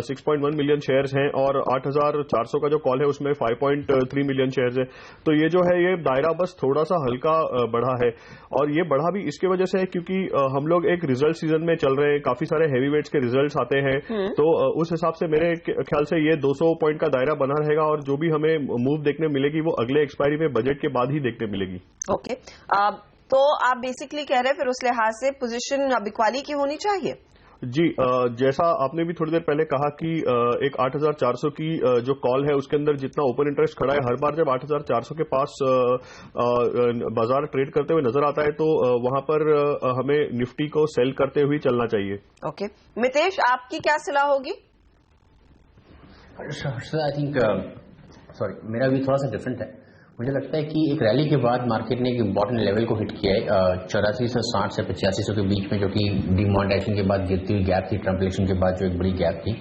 6.1 मिलियन शेयर्स हैं और 8,400 का जो कॉल है उसमें 5.3 मिलियन शेयर्स है। तो ये जो है ये दायरा बस थोड़ा सा हल्का बढ़ा है और ये बढ़ा भी इसके वजह से है क्योंकि हम लोग एक रिजल्ट सीजन में चल रहे हैं, काफी सारे हैवी वेट्स के रिजल्ट्स आते हैं। तो उस हिसाब से मेरे ख्याल से ये 200 पॉइंट का दायरा बना रहेगा और जो भी हमें मूव देखने मिलेगी वो अगले एक्सपायरी में बजट के बाद ही देखने मिलेगी। ओके, तो आप बेसिकली कह रहे हैं फिर उस लिहाज से पोजीशन बिकवाली की होनी चाहिए? जी, जैसा आपने भी थोड़ी देर पहले कहा कि एक 8,400 की जो कॉल है उसके अंदर जितना ओपन इंटरेस्ट खड़ा है, हर बार जब 8,400 के पास बाजार ट्रेड करते हुए नजर आता है तो वहां पर हमें निफ्टी को सेल करते हुए चलना चाहिए। ओके, मितेश, आपकी क्या सलाह होगी? आई थिंक मेरा भी थोड़ा सा डिफरेंट है। मुझे लगता है कि एक रैली के बाद मार्केट ने एक इम्पॉर्टेंट लेवल को हिट किया है 8460 से 8500 के बीच में, जो कि डिमॉनेटाइजेशन के बाद गिरती हुई गैप थी, ट्रम्प इलेक्शन के बाद जो एक बड़ी गैप थी,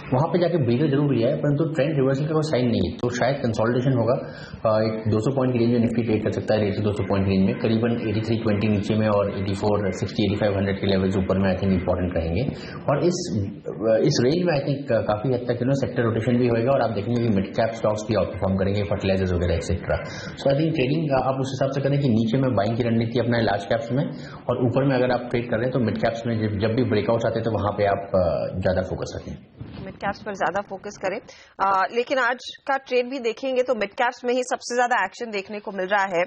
वहां पे जाके ब्रीदर जरूर लिया है, परंतु ट्रेंड रिवर्सल का कोई साइन नहीं है। तो शायद कंसोलिडेशन होगा। एक 200 पॉइंट की रेंज में निफ्टी ट्रेड कर सकता है, 200 पॉइंट की रेंज में करीबन 8320 नीचे में और 8460 8500 के लेवल्स ऊपर में आई थिंक इंपॉर्टेंट रहेंगे। और इस रेंज में आई थिंक काफी हद तक सेक्टर रोटेशन भी होगा और आप देखेंगे कि मिड कैप स्टॉक्स भी आउट परफॉर्म करेंगे, फर्टिलाइजर्स वगैरह etcetera. So I think trading आप उस हिसाब से करें कि नीचे में बाइंग की रणनीति अपना लार्ज कैप्स में और ऊपर में अगर आप ट्रेड कर रहे हैं तो मिड कैप्स में जब भी ब्रेकआउट्स आते हैं तो वहां पे आप ज्यादा फोकस रखें, मिड कैप्स पर ज्यादा फोकस करें। लेकिन आज का ट्रेड भी देखेंगे तो मिड कैप्स में ही सबसे ज्यादा एक्शन देखने को मिल रहा है।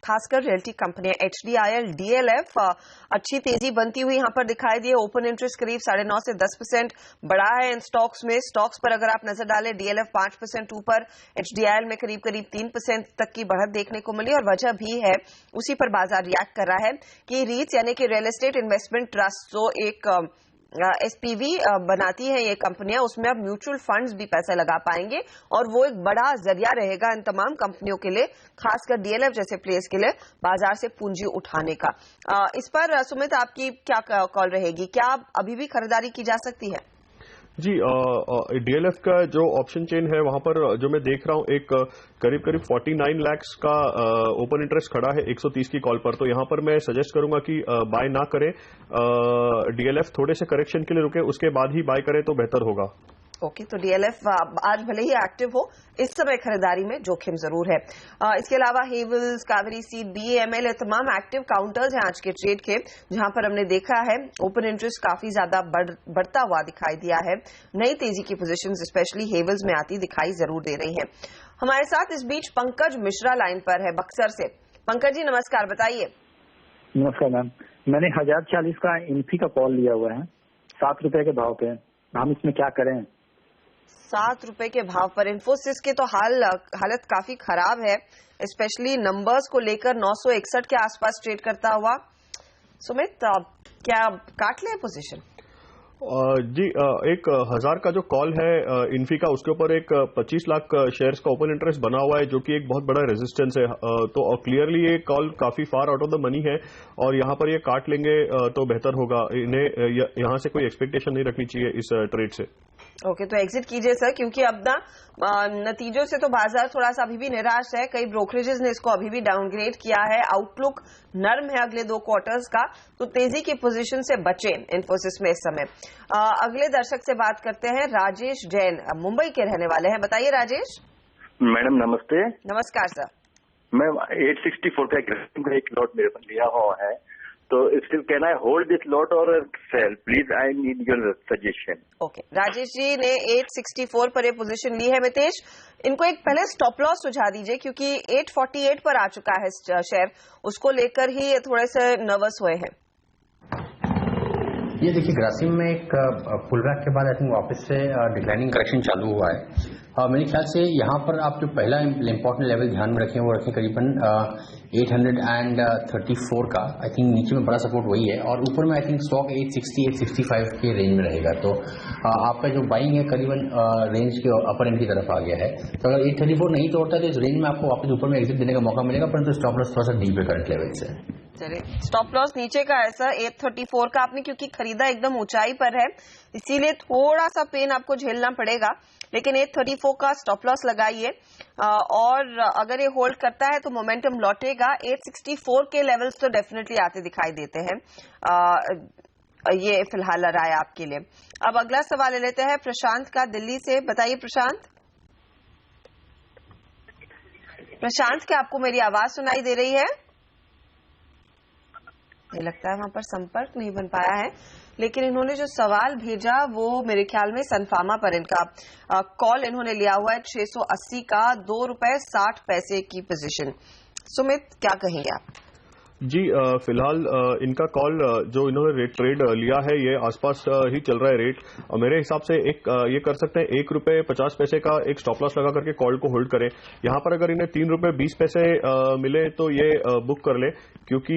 खासकर रियल्टी कंपनियां HDIL, DLF अच्छी तेजी बनती हुई यहां पर दिखाई दी है। ओपन इंटरेस्ट करीब 9.5 से 10% बढ़ा है इन स्टॉक्स में। स्टॉक्स पर अगर आप नजर डालें, DLF 5% ऊपर, HDIL में करीब 3% तक की बढ़त देखने को मिली और वजह भी है, उसी पर बाजार रिएक्ट कर रहा है कि रीट्स यानी कि रियल एस्टेट इन्वेस्टमेंट ट्रस्ट जो एक SPV बनाती है ये कंपनियां, उसमें अब म्यूचुअल फंड्स भी पैसा लगा पाएंगे और वो एक बड़ा जरिया रहेगा इन तमाम कंपनियों के लिए, खासकर DLF जैसे प्लेस के लिए बाजार से पूंजी उठाने का। इस पर सुमित आपकी क्या कॉल रहेगी? क्या अभी भी खरीदारी की जा सकती है? जी, DLF का जो ऑप्शन चेन है वहां पर जो मैं देख रहा हूं, एक करीब 49 लाख का ओपन इंटरेस्ट खड़ा है 130 की कॉल पर। तो यहां पर मैं सजेस्ट करूंगा कि बाय ना करें, DLF थोड़े से करेक्शन के लिए रुके, उसके बाद ही बाय करें तो बेहतर होगा। ओके, तो DLF आज भले ही एक्टिव हो, इस समय खरीदारी में जोखिम जरूर है। इसके अलावा हेवल्स, कावेरी सीड, BAML तमाम एक्टिव काउंटर्स हैं आज के ट्रेड के, जहां पर हमने देखा है ओपन इंटरेस्ट काफी ज्यादा बढ़ता हुआ दिखाई दिया है। नई तेजी की पोजीशंस स्पेशली हेवल्स में आती दिखाई जरूर दे रही है। हमारे साथ इस बीच पंकज मिश्रा लाइन पर है बक्सर से। पंकज जी नमस्कार, बताइए। नमस्कार मैम, मैंने 1040 का इन्फी का कॉल लिया हुआ है 7 रुपए के भाव पे, हम इसमें क्या करें? 7 रुपए के भाव पर इन्फोसिस के तो हालत काफी खराब है, स्पेशली नंबर्स को लेकर 961 के आसपास ट्रेड करता हुआ। सुमित, क्या काट ले पोजीशन? जी, एक 1000 का जो कॉल है इन्फी का, उसके ऊपर एक 25 लाख शेयर्स का ओपन इंटरेस्ट बना हुआ है, जो कि एक बहुत बड़ा रेजिस्टेंस है। तो क्लियरली ये कॉल काफी far out of the money है और यहाँ पर ये काट लेंगे तो बेहतर होगा। इन्हें यहाँ से कोई एक्सपेक्टेशन नहीं रखनी चाहिए इस ट्रेड से। ओके, तो एग्जिट कीजिए सर, क्योंकि अब ना नतीजों से तो बाजार थोड़ा सा अभी भी निराश है। कई ब्रोकरेजेस ने इसको अभी भी डाउनग्रेड किया है। आउटलुक नर्म है अगले 2 क्वार्टर्स का, तो तेजी की पोजीशन से बचें इन्फोसिस में इस समय। अगले दर्शक से बात करते हैं, राजेश जैन मुंबई के रहने वाले हैं। बताइए राजेश। मैडम नमस्ते। नमस्कार सर। मैं 864 का एक लॉट मेरे पास लिया हुआ है, तो still can I hold this lot और sell? Please I need your suggestion. Okay, Rajesh ji ने 864 पर ये पोजीशन ली है। मितेश, इनको एक पहले स्टॉप लॉस सुझा दीजिए, क्योंकि 848 पर आ चुका है शेयर, उसको लेकर ही ये थोड़े से नर्वस हुए हैं। ये देखिए, ग्रासिम में एक पुलबैक के बाद आई थिंक वापस से डिक्लाइनिंग करेक्शन चालू हुआ है। मेरे ख्याल से यहाँ पर आप जो पहला इंपॉर्टेंट लेवल ध्यान में रखें वो रखें करीबन 834 का। आई थिंक नीचे में बड़ा सपोर्ट वही है और ऊपर में आई थिंक स्टॉक 860 865 के रेंज में रहेगा। तो आपका जो बाइंग है करीबन रेंज के अपर एंड की तरफ आ गया है। तो अगर 834 नहीं तोड़ता तो इस रेंज में आपको वापस ऊपर में एग्जिट देने का मौका मिलेगा, परंतु स्टॉप लॉस थोड़ा सा डीप है करंट लेवल से। चलिए, स्टॉप लॉस नीचे का है सर 834 का। आपने क्योंकि खरीदा एकदम ऊंचाई पर है, इसीलिए थोड़ा सा पेन आपको झेलना पड़ेगा, लेकिन 834 का स्टॉप लॉस लगाइए और अगर ये होल्ड करता है तो मोमेंटम लौटेगा। 864 के लेवल्स तो डेफिनेटली आते दिखाई देते हैं। ये फिलहाल राय आपके लिए। अब अगला सवाल ले लेते हैं प्रशांत का दिल्ली से। बताइए प्रशांत। प्रशांत, क्या आपको मेरी आवाज सुनाई दे रही है? मुझे लगता है वहां पर संपर्क नहीं बन पाया है, लेकिन इन्होंने जो सवाल भेजा वो मेरे ख्याल में सनफार्मा पर इनका कॉल इन्होंने लिया हुआ है 680 का, 2 रुपए 60 पैसे की पोजीशन। सुमित, क्या कहेंगे आप? जी, फिलहाल इनका कॉल जो इन्होंने ट्रेड लिया है ये आसपास ही चल रहा है रेट। मेरे हिसाब से एक ये कर सकते हैं, 1 रुपए 50 पैसे का एक स्टॉप लॉस लगा करके कॉल को होल्ड करें। यहाँ पर अगर इन्हें 3 रुपए 20 पैसे मिले तो ये बुक कर ले, क्योंकि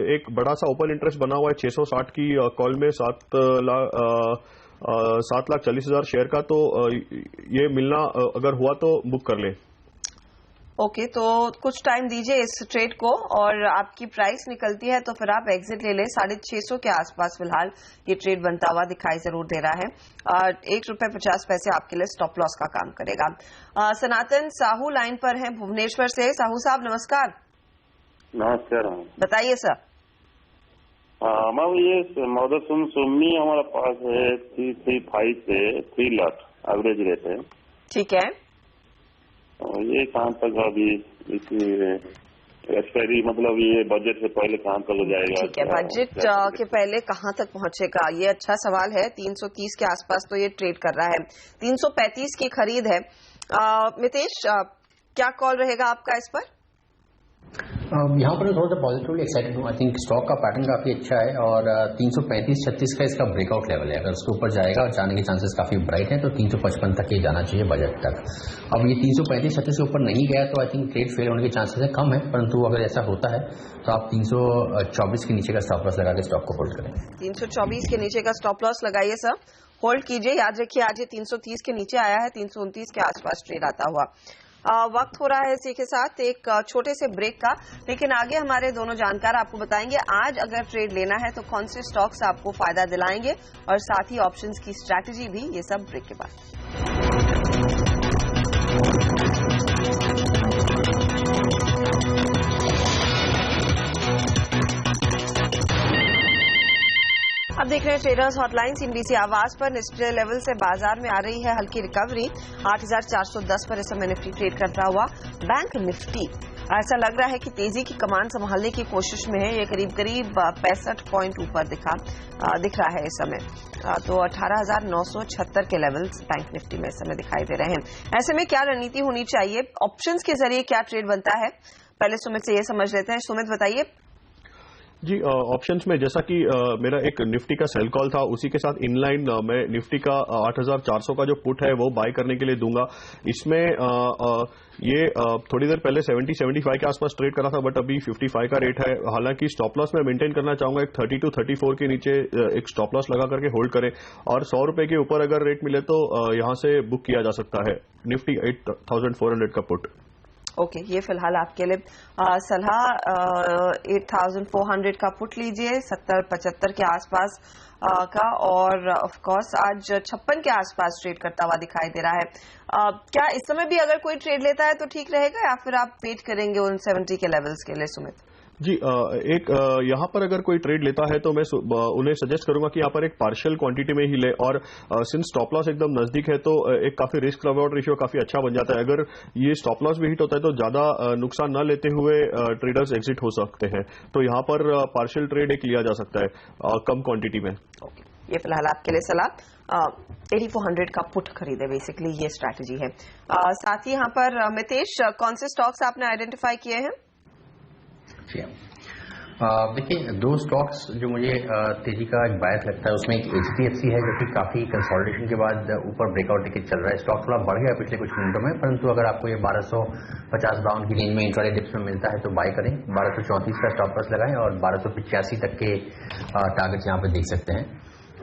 एक बड़ा सा ओपन इंटरेस्ट बना हुआ है 660 की कॉल में 7,40,000 शेयर का। तो ये मिलना अगर हुआ तो बुक कर ले। ओके, तो कुछ टाइम दीजिए इस ट्रेड को और आपकी प्राइस निकलती है तो फिर आप एग्जिट ले लें। 650 के आसपास फिलहाल ये ट्रेड बनता हुआ दिखाई जरूर दे रहा है। 1 रुपए 50 पैसे आपके लिए स्टॉप लॉस का काम करेगा। सनातन साहू लाइन पर हैं भुवनेश्वर से। साहू साहब नमस्कार। नमस्कार। बताइए सर। मैम, ये मदरसुन सुन्नी हमारे पास है 335 से 3 लाख एवरेज रेट है। ठीक है, ये कहाँ तक अभी एक्सपायरी, मतलब ये बजट से पहले कहाँ तक हो जाएगा? ठीक है, बजट के पहले कहाँ तक पहुंचेगा, ये अच्छा सवाल है। 330 के आसपास तो ये ट्रेड कर रहा है, 335 की खरीद है। मितेश, क्या कॉल रहेगा आपका इस पर? यहाँ पर थोड़ा सा पॉजिटिवली एक्साइटेड हूँ। आई थिंक स्टॉक का पैटर्न काफी अच्छा है और 335-36 का इसका ब्रेकआउट लेवल है। अगर उसके ऊपर जाएगा और जाने के चांसेस काफी ब्राइट हैं तो 355 तक ये जाना चाहिए बजट तक। अब ये 335-36 के ऊपर नहीं गया तो आई थिंक ट्रेड फेल होने के चांसेस है कम है, परंतु अगर ऐसा होता है तो आप 324 के नीचे का स्टॉप लॉस लगा के स्टॉक को होल्ड करें। 324 के नीचे का स्टॉप लॉस लगाइए सर, होल्ड कीजिए। याद रखिए आज ये 330 के नीचे आया है, 329 के आसपास ट्रेड आता हुआ। वक्त हो रहा है इसी के साथ एक छोटे से ब्रेक का, लेकिन आगे हमारे दोनों जानकार आपको बताएंगे आज अगर ट्रेड लेना है तो कौन से स्टॉक्स आपको फायदा दिलाएंगे और साथ ही ऑप्शंस की स्ट्रैटेजी भी, ये सब ब्रेक के बाद। अब देख रहे हैं ट्रेडर्स हॉटलाइन। सीएनबीसी आवाज पर निचले लेवल से बाजार में आ रही है हल्की रिकवरी। 8410 पर इस समय निफ्टी ट्रेड करता हुआ। बैंक निफ्टी ऐसा लग रहा है कि तेजी की कमान संभालने की कोशिश में है। ये करीब 65 पॉइंट ऊपर दिख रहा है इस समय। तो 18,976 के लेवल्स बैंक निफ्टी में इस समय दिखाई दे रहे हैं। ऐसे में क्या रणनीति होनी चाहिए, ऑप्शंस के जरिए क्या ट्रेड बनता है, पहले सुमित से ये समझ लेते हैं। सुमित बताइए। जी, ऑप्शंस में जैसा कि मेरा एक निफ्टी का सेल कॉल था, उसी के साथ इनलाइन मैं निफ्टी का 8400 का जो पुट है वो बाय करने के लिए दूंगा। इसमें ये थोड़ी देर पहले 70-75 के आसपास ट्रेड करा था, बट अभी 55 का रेट है। हालांकि स्टॉप लॉस मैं मेंटेन करना चाहूंगा, एक 32-34 के नीचे एक स्टॉप लॉस लगा करके होल्ड करें और 100 रुपए के ऊपर अगर रेट मिले तो यहां से बुक किया जा सकता है निफ्टी 8400 का पुट। ओके, ये फिलहाल आपके लिए सलाह। 8400 का पुट लीजिए 70-75 के आसपास का, और ऑफ कोर्स आज 56 के आसपास ट्रेड करता हुआ दिखाई दे रहा है। क्या इस समय भी अगर कोई ट्रेड लेता है तो ठीक रहेगा या फिर आप वेट करेंगे उन 70 के लेवल्स के लिए? सुमित जी, एक यहाँ पर अगर कोई ट्रेड लेता है तो मैं उन्हें सजेस्ट करूंगा कि यहाँ पर एक पार्शियल क्वांटिटी में ही ले, और सिंस स्टॉप लॉस एकदम नजदीक है तो एक काफी रिस्क रिवॉर्ड रेशियो काफी अच्छा बन जाता है। अगर ये स्टॉप लॉस भी हिट होता है तो ज्यादा नुकसान न लेते हुए ट्रेडर्स एग्जिट हो सकते हैं। तो यहाँ पर पार्शियल ट्रेड एक लिया जा सकता है कम क्वांटिटी में। ये फिलहाल आपके लिए सलाह। 8400 का पुट खरीदे, बेसिकली ये स्ट्रैटेजी है। साथ ही यहाँ पर मितेश, कौन से स्टॉक्स आपने आइडेंटिफाई किए हैं? देखिए, दो स्टॉक्स जो मुझे तेजी का एक बायस लगता है उसमें एक HDFC है जो कि काफी कंसोलिडेशन के बाद ऊपर ब्रेकआउट लेके चल रहा है। स्टॉक थोड़ा बढ़ गया पिछले कुछ मिनटों में, परंतु अगर आपको ये 1250 डाउन की रेंज में इंट्राडे डिप्स में मिलता है तो बाय करें। 1234 का स्टॉप लॉस लगाएं और 1285 तक के टारगेट यहाँ पे देख सकते हैं।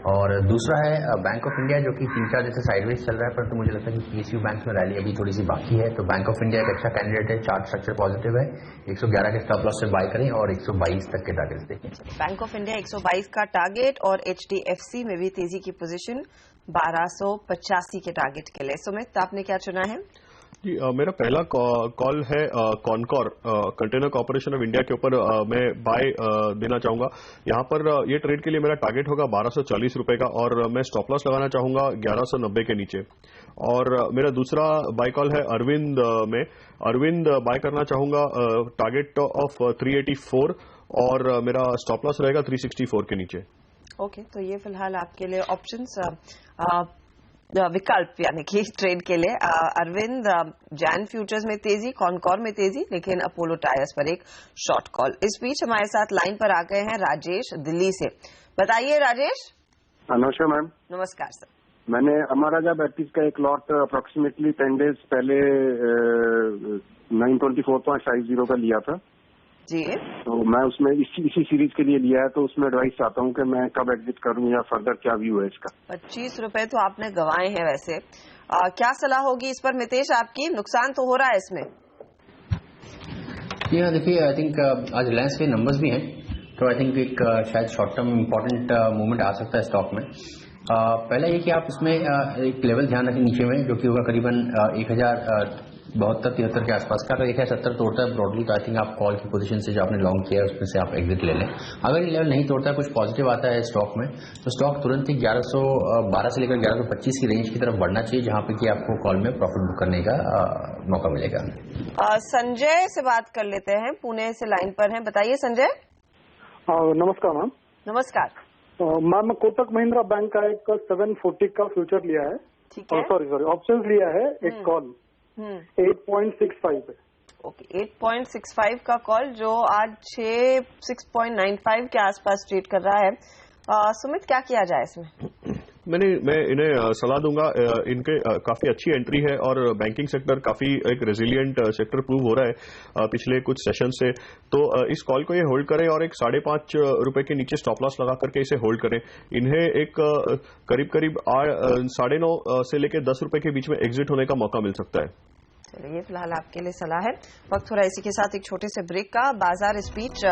और दूसरा है बैंक ऑफ इंडिया जो कि 3-4 दिन से साइडवेज चल रहा है, परंतु मुझे लगता है कि PSU बैंक में रैली अभी थोड़ी सी बाकी है, तो बैंक ऑफ इंडिया एक अच्छा कैंडिडेट है। चार्ट स्ट्रक्चर पॉजिटिव है। 111 के स्टॉप लॉस से बाय करें और 122 तक के टारगेट देखें। बैंक ऑफ इंडिया 122 का टारगेट और HDFC में भी तेजी की पोजीशन 1285 के टारगेट के लिए। सुमित, आपने क्या चुना है? जी, मेरा पहला कॉल है Concor container corporation of India के ऊपर मैं बाय देना चाहूंगा। यहाँ पर ये ट्रेड के लिए मेरा टारगेट होगा 1240 रुपए का और मैं स्टॉप लॉस लगाना चाहूंगा 1190 के नीचे। और मेरा दूसरा बाय कॉल है अरविंद में। अरविंद बाय करना चाहूंगा टारगेट ऑफ 384 और मेरा स्टॉप लॉस रहेगा 364 के नीचे। ओके, तो ये फिलहाल आपके लिए ऑप्शंस विकल्प यानी कि ट्रेड के लिए। अरविंद, जैन फ्यूचर्स में तेजी, कॉनकॉर में तेजी, लेकिन अपोलो टायर्स पर एक शॉर्ट कॉल। इस बीच हमारे साथ लाइन पर आ गए हैं राजेश दिल्ली से। बताइए राजेश। नमस्कार मैम। नमस्कार सर। मैंने अमराजा बैटरीज का एक लॉट अप्रोक्सीमेटली 10 डेज पहले 924.50 का लिया था जी, तो मैं उसमें इसी सीरीज के लिए लिया है, तो उसमें एडवाइस चाहता हूँ कि मैं कब एग्जिट करूँ या फर्दर क्या व्यू है इसका। 25 रुपए तो आपने गंवाए हैं वैसे। क्या सलाह होगी इस पर मितेश आपकी? नुकसान तो हो रहा है इसमें। जी हाँ, देखिए आई थिंक आज रिलायंस के नंबर्स भी हैं, तो आई थिंक एक शायद शॉर्ट टर्म इम्पोर्टेंट मूवमेंट आ सकता है स्टॉक में। पहला ये कि आप इसमें एक लेवल ध्यान रखें नीचे में, जो कि होगा करीबन 1072-73 के आसपास का। अगर 1070 तोड़ता है ब्रॉडली तो आई थिंक आप कॉल की पोजीशन से जो आपने लॉन्ग किया है उसमें से आप एग्जिट ले लें। अगर ये लेवल नहीं तोड़ता है, कुछ पॉजिटिव आता है स्टॉक में, तो स्टॉक तुरंत ही 1112 से लेकर 1125 की रेंज की तरफ बढ़ना चाहिए, जहां पे कि आपको कॉल में प्रॉफिट बुक करने का मौका मिलेगा। संजय से बात कर लेते हैं, पुणे से लाइन पर हैं। बताइए संजय। नमस्कार मैम। नमस्कार मैम। कोटक महिंद्रा बैंक का एक 740 का फ्यूचर लिया है, ठीक है। सॉरी ऑप्शंस लिया है, एक कॉल 8.65 पे। ओके, 8.65 का कॉल जो आज 6.95 के आसपास ट्रेड कर रहा है। सुमित, क्या किया जाए इसमें? मैं इन्हें सलाह दूंगा, इनके काफी अच्छी एंट्री है और बैंकिंग सेक्टर काफी एक रेजिलियंट सेक्टर प्रूव हो रहा है पिछले कुछ सेशन से। तो इस कॉल को ये होल्ड करें और एक 5.5 रुपए के नीचे स्टॉप लॉस लगा करके इसे होल्ड करें। इन्हें एक करीब 9.5 से लेकर 10 रुपए के बीच में एग्जिट होने का मौका मिल सकता है। चलिए, फिलहाल आपके लिए सलाह है। वक्त हो रहा है इसी के साथ एक छोटे से ब्रेक का। बाजार इस बीच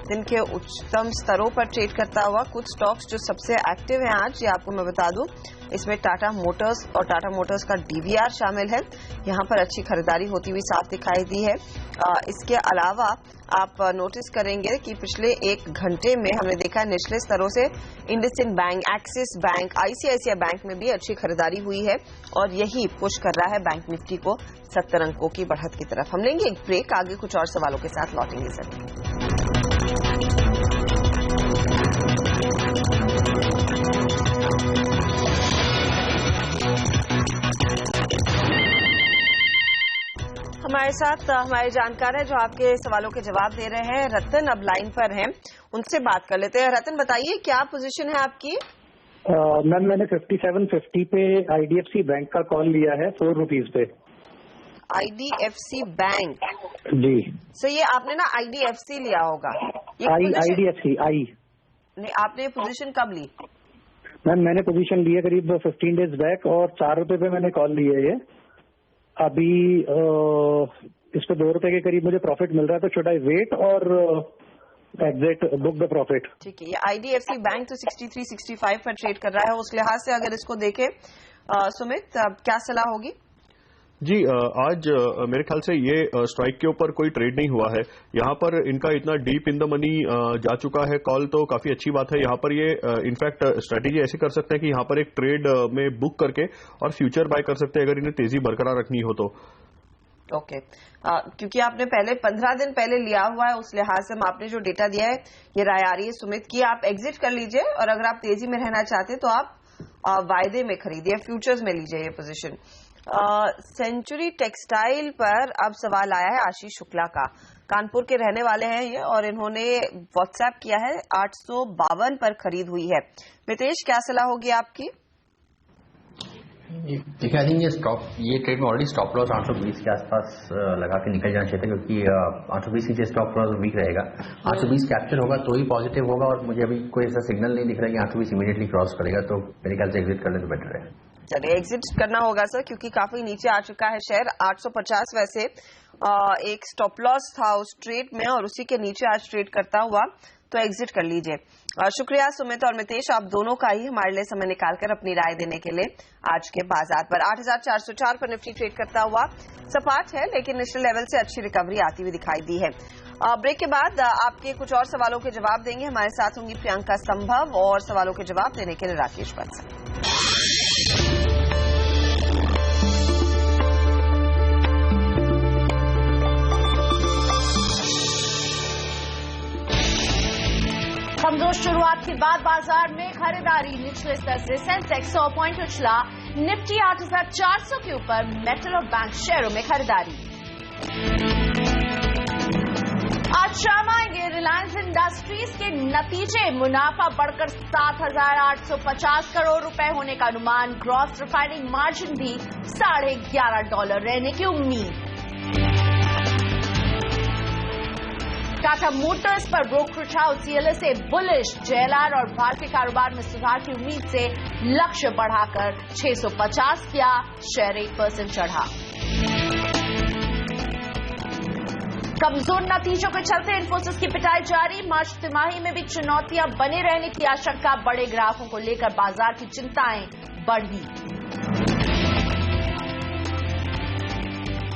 दिन के उच्चतम स्तरों पर ट्रेड करता हुआ। कुछ स्टॉक्स जो सबसे एक्टिव हैं आज, ये आपको मैं बता दूं, इसमें टाटा मोटर्स और टाटा मोटर्स का डीवीआर शामिल है। यहां पर अच्छी खरीदारी होती हुई साफ दिखाई दी है। इसके अलावा आप नोटिस करेंगे कि पिछले 1 घंटे में हमने देखा है निचले स्तरों से IndusInd bank, axis bank, ICICI bank में भी अच्छी खरीदारी हुई है और यही पुश कर रहा है बैंक निफ्टी को 70 अंकों की बढ़त की तरफ। हम लेंगे एक ब्रेक, आगे कुछ और सवालों के साथ लौटेंगे सर। हमारे साथ हमारे जानकार है जो आपके सवालों के जवाब दे रहे हैं। रतन अब लाइन पर हैं, उनसे बात कर लेते हैं। रतन, बताइए क्या पोजीशन है आपकी? मैम, मैंने 57.50 पे आईडीएफसी बैंक का कॉल लिया है 4 रुपीज पे। IDFC bank? जी सर, ये आपने ना आईडीएफसी लिया होगा। आईडीएफसी नहीं, आपने पोजीशन कब ली? मैम, मैंने पोजीशन ली है करीब 15 डेज बैक और 4 रुपए पे मैंने कॉल ली है। ये अभी इस पे 2 रुपए के करीब मुझे प्रॉफिट मिल रहा है, तो शुड आई वेट और एग्जिट बुक द प्रॉफिट? ठीक है, ये आईडीएफसी बैंक तो 63-65 पर ट्रेड कर रहा है। उस लिहाज से अगर इसको देखें सुमित, क्या सलाह होगी? जी, आज मेरे ख्याल से ये स्ट्राइक के ऊपर कोई ट्रेड नहीं हुआ है। यहाँ पर इनका इतना डीप इन द मनी जा चुका है कॉल, तो काफी अच्छी बात है। यहाँ पर ये इनफैक्ट स्ट्रेटेजी ऐसे कर सकते हैं कि यहाँ पर एक ट्रेड में बुक करके और फ्यूचर बाय कर सकते हैं अगर इन्हें तेजी बरकरार रखनी हो तो। ओके, क्योंकि आपने पहले 15 दिन पहले लिया हुआ है, उस लिहाज से आपने जो डेटा दिया है ये राय आ रही है सुमित की आप एग्जिट कर लीजिए और अगर आप तेजी में रहना चाहते हैं तो आप वायदे में खरीदिए, फ्यूचर्स में लीजिए ये पोजीशन। सेंचुरी टेक्सटाइल पर अब सवाल आया है आशीष शुक्ला का। कानपुर के रहने वाले हैं ये और इन्होंने व्हाट्सएप किया है, 852 पर खरीद हुई है। मितेश, क्या सलाह होगी आपकी? देखिए, आई थिंक ये ट्रेड में ऑलरेडी स्टॉप लॉस 820 के आसपास लगा के निकल जाना चाहिए था, क्योंकि 820 नीचे स्टॉप लॉस वीक रहेगा। 820 कैप्चर होगा तो ही पॉजिटिव होगा और मुझे अभी कोई ऐसा सिग्नल नहीं दिख रहा है कि 820 इमीडिएटली क्रॉस करेगा, तो मेरे ख्याल से एग्जिट कर ले तो बेटर है। चलिए, एग्जिट करना होगा सर, क्योंकि काफी नीचे आ चुका है शेयर। 850 वैसे एक स्टॉप लॉस था उस ट्रेड में और उसी के नीचे आज ट्रेड करता हुआ, तो एग्जिट कर लीजिए। शुक्रिया सुमित और मितेश, आप दोनों का ही हमारे लिए समय निकालकर अपनी राय देने के लिए आज के बाजार पर। 8404 पर निफ्टी ट्रेड करता हुआ सपाट है, लेकिन निचले लेवल से अच्छी रिकवरी आती हुई दिखाई दी है। ब्रेक के बाद आपके कुछ और सवालों के जवाब देंगे। हमारे साथ होंगी प्रियंका संभव और सवालों के जवाब देने के लिए राकेश बंसल। कमजोर शुरुआत के बाद बाजार में खरीदारी, निचले स्तर से सेंसेक्स 100 पॉइंट उछला, निफ्टी 8400 के ऊपर, मेटल और बैंक शेयरों में खरीदारी। आज शाम आएंगे रिलायंस इंडस्ट्रीज के नतीजे, मुनाफा बढ़कर 7,850 करोड़ रुपए होने का अनुमान, ग्रॉस रिफाइनिंग मार्जिन भी $11.5 रहने की उम्मीद। टाटा मोटर्स पर brokerage house CLSA bullish, JLR और भारतीय कारोबार में सुधार की उम्मीद से लक्ष्य बढ़ाकर 650 किया, शेयर 1% चढ़ा। कमजोर नतीजों के चलते इन्फोसिस की पिटाई जारी, मार्च तिमाही में भी चुनौतियां बने रहने की आशंका, बड़े ग्राहकों को लेकर बाजार की चिंताएं बढ़ी।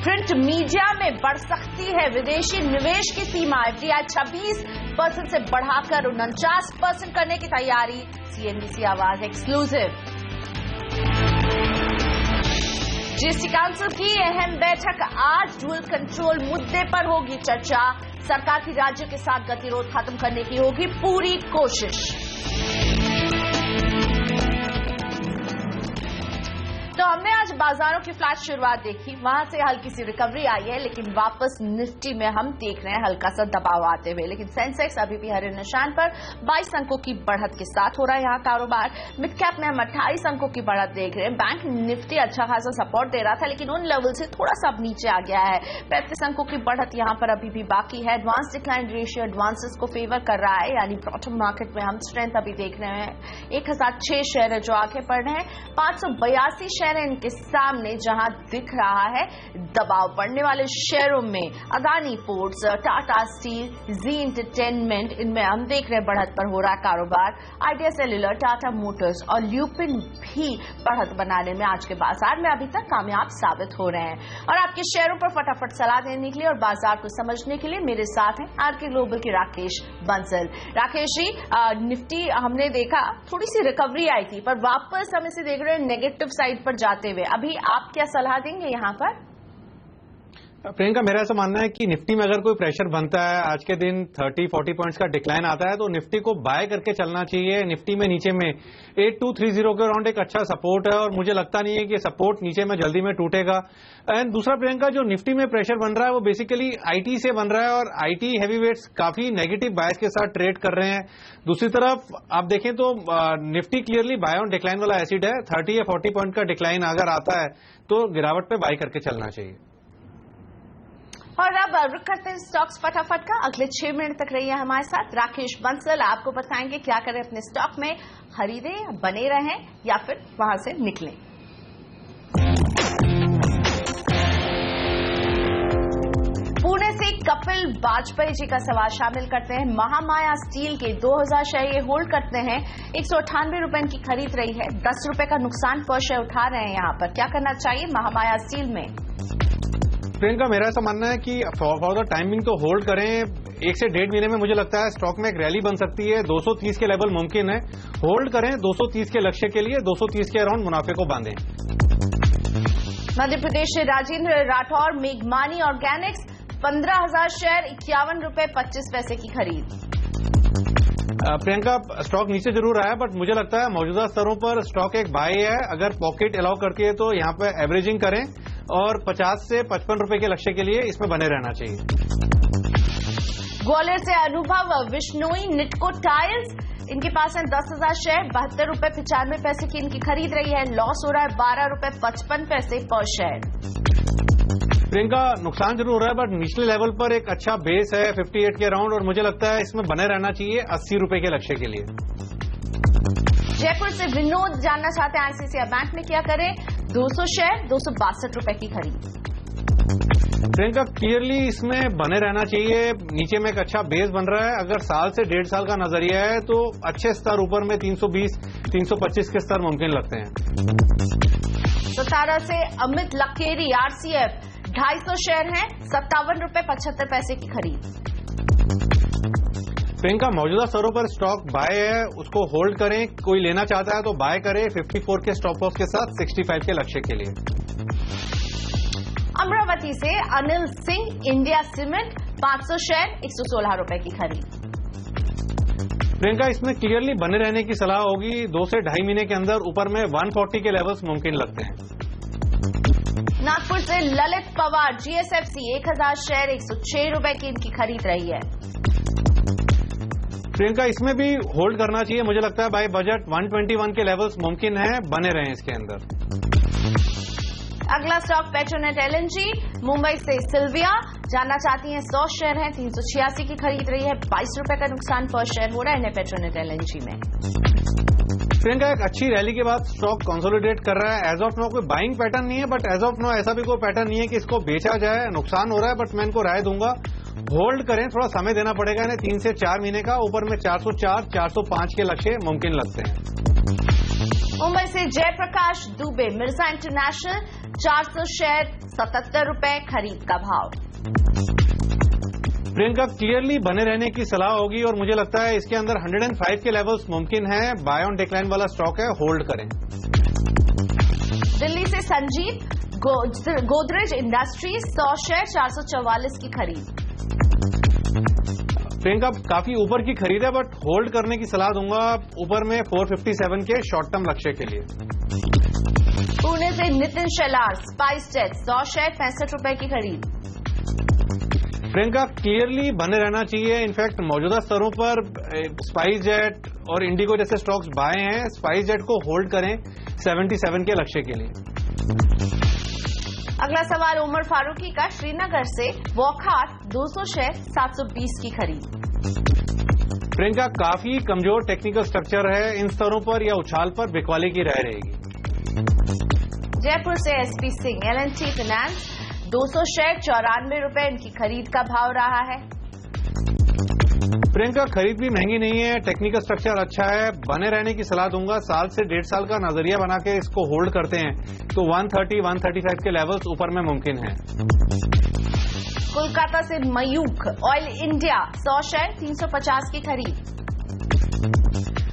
प्रिंट मीडिया में बढ़ सकती है विदेशी निवेश की सीमा, एफडीआई 26% से बढ़ाकर 49% करने की तैयारी, सीएनबीसी आवाज एक्सक्लूसिव। जीएसटी काउंसिल की अहम बैठक आज, डुअल कंट्रोल मुद्दे पर होगी चर्चा, सरकार की राज्यों के साथ गतिरोध खत्म करने की होगी पूरी कोशिश। तो हमने आज बाजारों की फ्लैट शुरुआत देखी, वहां से हल्की सी रिकवरी आई है, लेकिन वापस निफ्टी में हम देख रहे हैं हल्का सा दबाव आते हुए। लेकिन सेंसेक्स अभी भी हरे निशान पर 22 अंकों की बढ़त के साथ हो रहा है यहाँ कारोबार। मिड कैप में हम 28 अंकों की बढ़त देख रहे हैं। बैंक निफ्टी अच्छा खासा सपोर्ट दे रहा था, लेकिन उन लेवल से थोड़ा सा अब नीचे आ गया है। 35 अंकों की बढ़त यहाँ पर अभी भी बाकी है। एडवांस डिक्लाइन रेशियो एडवांसेस को फेवर कर रहा है, यानी बॉटम मार्केट में हम स्ट्रेंथ अभी देख रहे हैं। 1006 शेयर है जो आगे बढ़ रहे हैं। 582 शेयर है इनके सामने, जहां दिख रहा है दबाव। बढ़ने वाले शेयरों में अदानी पोर्ट्स, टाटा स्टील, जी एंटरटेनमेंट, इनमें हम देख रहे हैं बढ़त पर हो रहा है कारोबार। आइडिया सेल्युलर, टाटा मोटर्स और ल्यूपिन भी बढ़त बनाने में आज के बाजार में अभी तक कामयाब साबित हो रहे हैं। और आपके शेयरों पर फटाफट सलाह देने के लिए और बाजार को समझने के लिए मेरे साथ हैं आरके ग्लोबल के राकेश बंसल। राकेश जी, निफ्टी हमने देखा थोड़ी सी रिकवरी आई थी, पर वापस हम इसे देख रहे हैं नेगेटिव साइड पर जाते हुए। अभी आप क्या सलाह देंगे यहाँ पर? प्रियंका, मेरा ऐसा मानना है कि निफ्टी में अगर कोई प्रेशर बनता है, आज के दिन 30-40 पॉइंट्स का डिक्लाइन आता है, तो निफ्टी को बाय करके चलना चाहिए। निफ्टी में नीचे में 8230 के अराउंड एक अच्छा सपोर्ट है और मुझे लगता नहीं है कि सपोर्ट नीचे में जल्दी में टूटेगा। एंड दूसरा प्रियंका, जो निफ्टी में प्रेशर बन रहा है वो बेसिकली आईटी से बन रहा है और आईटी हैवीवेट्स काफी नेगेटिव बायस के साथ ट्रेड कर रहे हैं। दूसरी तरफ आप देखें तो Nifty clearly buy on decline वाला एसिड है। 30 या 40 पॉइंट का डिक्लाइन अगर आता है तो गिरावट पे बाय करके चलना चाहिए। और अब रुक करते हैं स्टॉक्स फटाफट का। अगले 6 मिनट तक रहिए हमारे साथ। राकेश बंसल आपको बताएंगे क्या करें अपने स्टॉक में, खरीदें, बने रहें या फिर वहां से निकलें। पुणे से कपिल वाजपेयी जी का सवाल शामिल करते हैं। महामाया स्टील के 2000 शेयर ये होल्ड करते हैं। 198 रुपए की खरीद रही है। 10 रुपए का नुकसान पर शेयर उठा रहे हैं। यहाँ पर क्या करना चाहिए महामाया स्टील में? प्रियंका, मेरा ऐसा मानना है कि फॉर द टाइमिंग तो होल्ड करें। 1 से 1.5 महीने में मुझे लगता है स्टॉक में एक रैली बन सकती है। 230 के लेवल मुमकिन है। होल्ड करें 230 के लक्ष्य के लिए। 230 के अराउंड मुनाफे को बांधें। मध्य प्रदेश से राजेंद्र राठौर, मेघमानी ऑर्गेनिक्स 15,000 शेयर 51 रुपए 25 पैसे की खरीद। प्रियंका, स्टॉक नीचे जरूर आया, बट मुझे लगता है मौजूदा स्तरों पर स्टॉक एक बाय है। अगर पॉकेट अलाउ करती है तो यहाँ पे एवरेजिंग करें और 50 से 55 रुपए के लक्ष्य के लिए इसमें बने रहना चाहिए। ग्वालियर से अनुभव विश्नोई निटको टाइल्स, इनके पास है 10,000 शेयर 72 रुपए 95 पैसे की इनकी खरीद रही है। लॉस हो रहा है 12 रुपए 55 पैसे पर शेयर। प्रियंका, नुकसान जरूर हो रहा है, बट निचले लेवल पर एक अच्छा बेस है 58 के अराउंड और मुझे लगता है इसमें बने रहना चाहिए 80 रुपए के लक्ष्य के लिए। जयपुर से विनोद जानना चाहते हैं आईसीआईसीआई बैंक में क्या करें। 200 शेयर 262 रुपए की खरीद। प्रियंका, क्लियरली इसमें बने रहना चाहिए। नीचे में एक अच्छा बेस बन रहा है। अगर साल से 1.5 साल का नजरिया है तो अच्छे स्तर ऊपर में 320-325 के स्तर मुमकिन लगते हैं। सतारा से अमित लकेरी आरसीएफ 250 शेयर हैं 57 रुपए 75 पैसे की खरीद। प्रियंका, मौजूदा स्तरों पर स्टॉक बाय है, उसको होल्ड करें। कोई लेना चाहता है तो बाय करें 54 के स्टॉप लॉस के साथ 65 के लक्ष्य के लिए। अमरावती से Anil Singh, India cement 500 share 116 रुपए की खरीद। प्रियंका, इसमें क्लियरली बने रहने की सलाह होगी। 2 से 2.5 महीने के अंदर ऊपर में 140 के लेवल्स मुमकिन लगते हैं। नागपुर से ललित पवार, जीएसएफसी 1000 शेयर 106 रुपए की इनकी खरीद रही है। प्रियंका, इसमें भी होल्ड करना चाहिए। मुझे लगता है बाय बजट 121 के लेवल्स मुमकिन है, बने रहें इसके अंदर। अगला स्टॉक पेट्रोनेट एलएनजी, मुंबई से सिल्विया जानना चाहती हैं 100 शेयर हैं 386 की खरीद रही है। 22 रुपए का नुकसान पर शेयर हो रहा है पेट्रोनेट एलएनजी में। प्रियंका, एक अच्छी रैली के बाद स्टॉक कंसोलिडेट कर रहा है। एज ऑफ नो कोई बाइंग पैटर्न नहीं है, बट एज ऑफ नो ऐसा भी कोई पैटर्न नहीं है कि इसको बेचा जाए। नुकसान हो रहा है, बट मैं इनको राय दूंगा होल्ड करें। थोड़ा समय देना पड़ेगा इन्हें 3 से 4 महीने का। ऊपर में 404-405 के लक्ष्य मुमकिन लगते हैं। मुंबई से जयप्रकाश दुबे, मिर्जा इंटरनेशनल 400 शेयर 77 रुपए खरीद का भाव। प्रियंका, क्लियरली बने रहने की सलाह होगी और मुझे लगता है इसके अंदर 105 के लेवल्स मुमकिन है। बाय ऑन डिक्लाइन वाला स्टॉक है, होल्ड करें। दिल्ली से संजीत, गोदरेज इंडस्ट्रीज 100 शेयर 444 की खरीद। प्रियंका, काफी ऊपर की खरीद है, बट होल्ड करने की सलाह दूंगा ऊपर में 457 के शॉर्ट टर्म लक्ष्य के लिए। पुणे से Nitin Shelar, spice jet 100 share 65 रुपए की खरीद। प्रियंका, क्लियरली बने रहना चाहिए। इनफैक्ट मौजूदा स्तरों पर स्पाइस जेट और इंडिगो जैसे स्टॉक्स बाय हैं। स्पाइस जेट को होल्ड करें 77 के लक्ष्य के लिए। अगला सवाल उमर फारूकी का, श्रीनगर से वॉकहार्ट 200 शेयर 720 की खरीद। प्रियंका, काफी कमजोर टेक्निकल स्ट्रक्चर है। इन स्तरों पर या उछाल पर बिकवाली की राय रहेगी। जयपुर से SP Singh, L&T finance 200 share 94 रुपए इनकी खरीद का भाव रहा है। प्रियंका, खरीद भी महंगी नहीं है, टेक्निकल स्ट्रक्चर अच्छा है, बने रहने की सलाह दूंगा। साल से 1.5 साल का नजरिया बना के इसको होल्ड करते हैं तो 130-135 के लेवल्स ऊपर में मुमकिन है। कोलकाता से मयूख, ऑयल इंडिया 100 शेयर 350 की खरीद।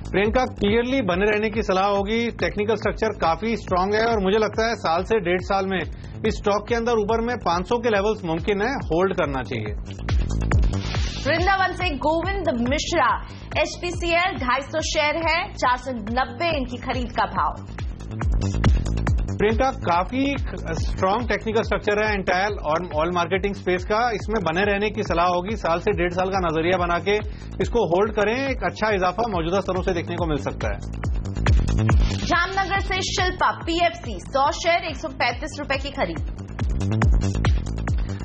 प्रियंका, क्लियरली बने रहने की सलाह होगी। टेक्निकल स्ट्रक्चर काफी स्ट्रांग है और मुझे लगता है साल से 1.5 साल में इस स्टॉक के अंदर ऊपर में 500 के लेवल्स मुमकिन है, होल्ड करना चाहिए। वृंदावन से गोविंद मिश्रा, एचपीसीएल 250 शेयर है 490 इनकी खरीद का भाव। प्रियंका, काफी स्ट्रांग टेक्निकल स्ट्रक्चर है एंटायर और ऑयल मार्केटिंग स्पेस का, इसमें बने रहने की सलाह होगी। साल से 1.5 साल का नजरिया बना के इसको होल्ड करें, एक अच्छा इजाफा मौजूदा स्तरों से देखने को मिल सकता है। जामनगर से शिल्पा, पीएफसी 100 शेयर 135 रुपए की खरीद।